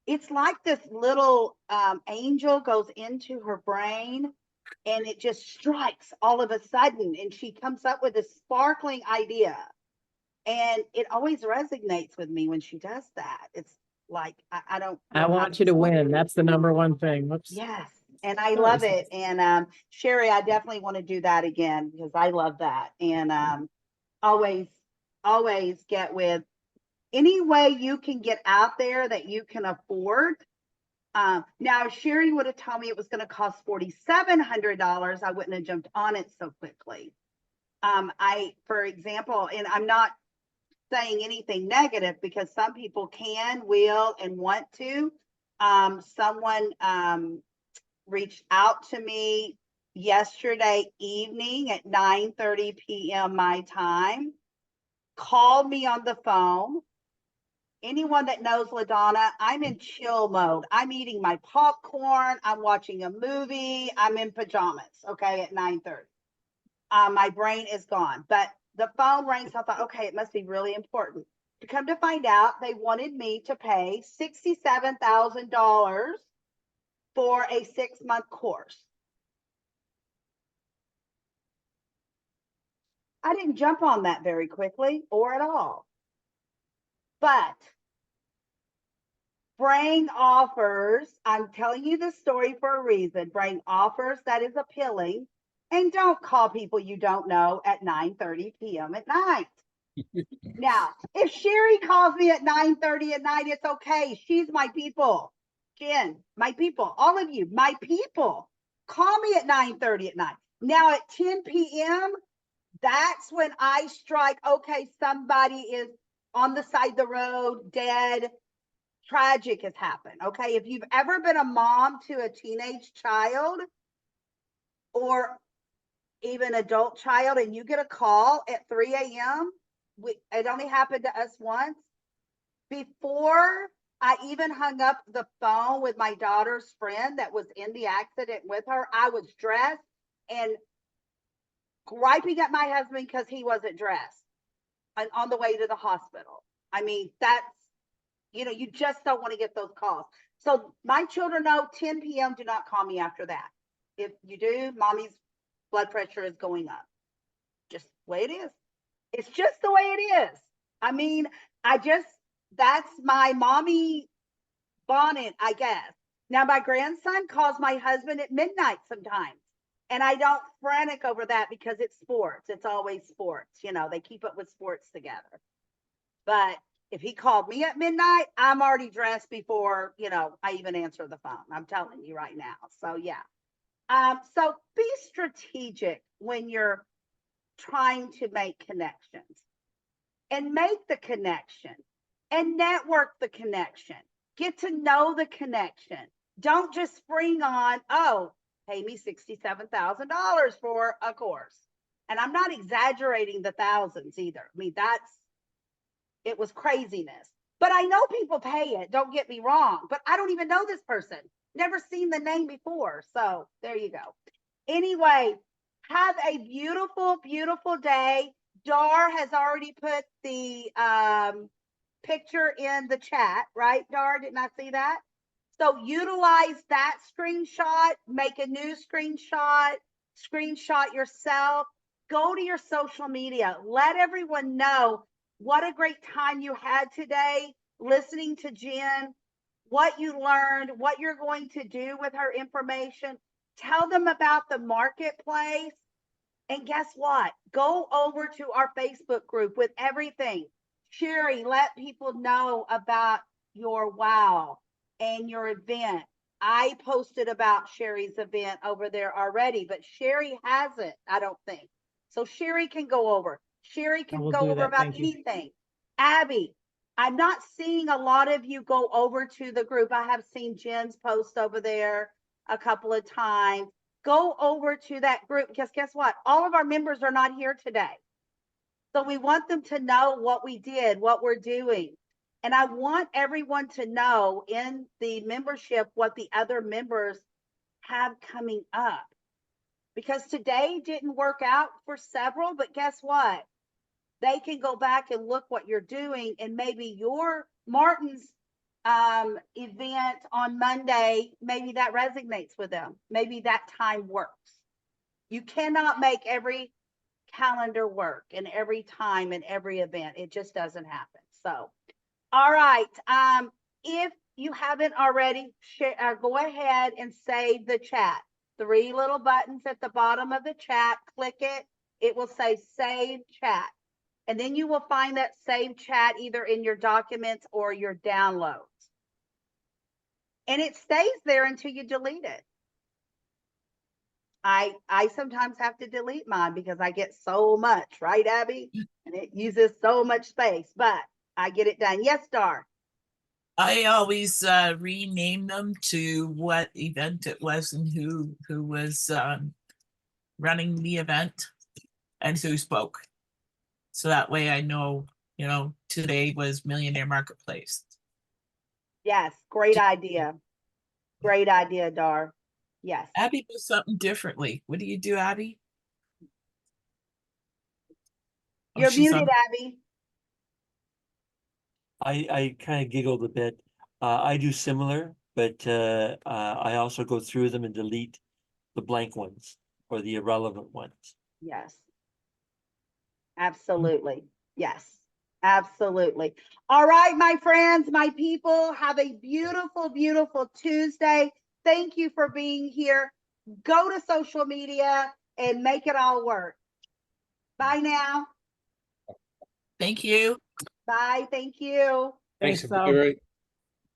it's like this little angel goes into her brain, and it just strikes all of a sudden, and she comes up with a sparkling idea. And it always resonates with me when she does that. It's like, I want you to win. That's the number one thing. Whoops. Yes. And I love it. And Sherry, I definitely want to do that again, because I love that. And always get with any way you can get out there that you can afford. Now, if Sherry would have told me it was going to cost $4,700, I wouldn't have jumped on it so quickly. For example, and I'm not saying anything negative, because some people can, will, and want to. Someone reached out to me yesterday evening at 9:30 p.m. my time, called me on the phone. Anyone that knows LaDonna, I'm in chill mode. I'm eating my popcorn. I'm watching a movie. I'm in pajamas, okay, at 9:30. My brain is gone. But the phone rang, so I thought, okay, it must be really important. To come to find out, they wanted me to pay $67,000 for a 6-month course. I didn't jump on that very quickly or at all. But Brain offers, I'm telling you this story for a reason. Brain offers that is appealing, and don't call people you don't know at 9:30 p.m. at night. Now, if Sherry calls me at 9:30 at night, it's okay. She's my people. Jen, my people, all of you, my people. Call me at 9:30 at night. Now at 10 p.m., that's when I strike, okay, somebody is on the side of the road, dead. Tragic has happened. Okay. If you've ever been a mom to a teenage child or even adult child and you get a call at 3 a.m., it only happened to us once. Before I even hung up the phone with my daughter's friend that was in the accident with her, I was dressed and griping at my husband because he wasn't dressed and on the way to the hospital. I mean, that's, you just don't want to get those calls. So my children know 10 p.m. do not call me after that. If you do, mommy's blood pressure is going up. Just the way it is. It's just the way it is. I mean, that's my mommy bonnet, I guess. Now, my grandson calls my husband at midnight sometimes. And I don't frantic over that because it's sports. It's always sports. They keep up with sports together. But if he called me at midnight, I'm already dressed before, I even answer the phone. I'm telling you right now. So, yeah. So be strategic when you're trying to make connections and make the connection and network the connection. Get to know the connection. Don't just spring on, oh, pay me $67,000 for a course. And I'm not exaggerating the thousands either. I mean, it was craziness. But I know people pay it, don't get me wrong. But I don't even know this person. Never seen the name before. So there you go. Anyway, have a beautiful, beautiful day. Dar has already put the picture in the chat, right, Dar? Didn't I see that? So utilize that screenshot, make a new screenshot yourself, go to your social media, let everyone know what a great time you had today listening to Jen, what you learned, what you're going to do with her information. Tell them about the marketplace. And guess what? Go over to our Facebook group with everything. Sherry, let people know about your wow and your event. I posted about Sherry's event over there already, but Sherry hasn't, I don't think. So Sherry can go over. Sherry can go over about anything. Abby, I'm not seeing a lot of you go over to the group. I have seen Jen's post over there a couple of times. Go over to that group because guess what? All of our members are not here today. So we want them to know what we did, what we're doing. And I want everyone to know in the membership what the other members have coming up. Because today didn't work out for several, but guess what? They can go back and look what you're doing, and maybe your Martin's event on Monday, maybe that resonates with them. Maybe that time works. You cannot make every calendar work and every time and every event. It just doesn't happen. So, all right. If you haven't already, go ahead and save the chat. 3 little buttons at the bottom of the chat. Click it. It will say save chat. And then you will find that save chat either in your documents or your downloads. And it stays there until you delete it. I sometimes have to delete mine because I get so much, right, Abby? And it uses so much space, but I get it done. Yes, Dar. I always rename them to what event it was and who was running the event and who spoke. So that way I know, today was Millionaire Marketplace. Yes, great idea. Great idea, Dar. Yes. Abby does something differently. What do you do, Abby? Oh, You're she's muted, on. Abby. I kind of giggled a bit. I do similar, but I also go through them and delete the blank ones or the irrelevant ones. Yes. Absolutely. Yes. Absolutely. All right, my friends, my people, have a beautiful, beautiful Tuesday. Thank you for being here. Go to social media and make it all work. Bye now. Thank you. Bye. Thank you. Thanks, Thanks, Sal. Right.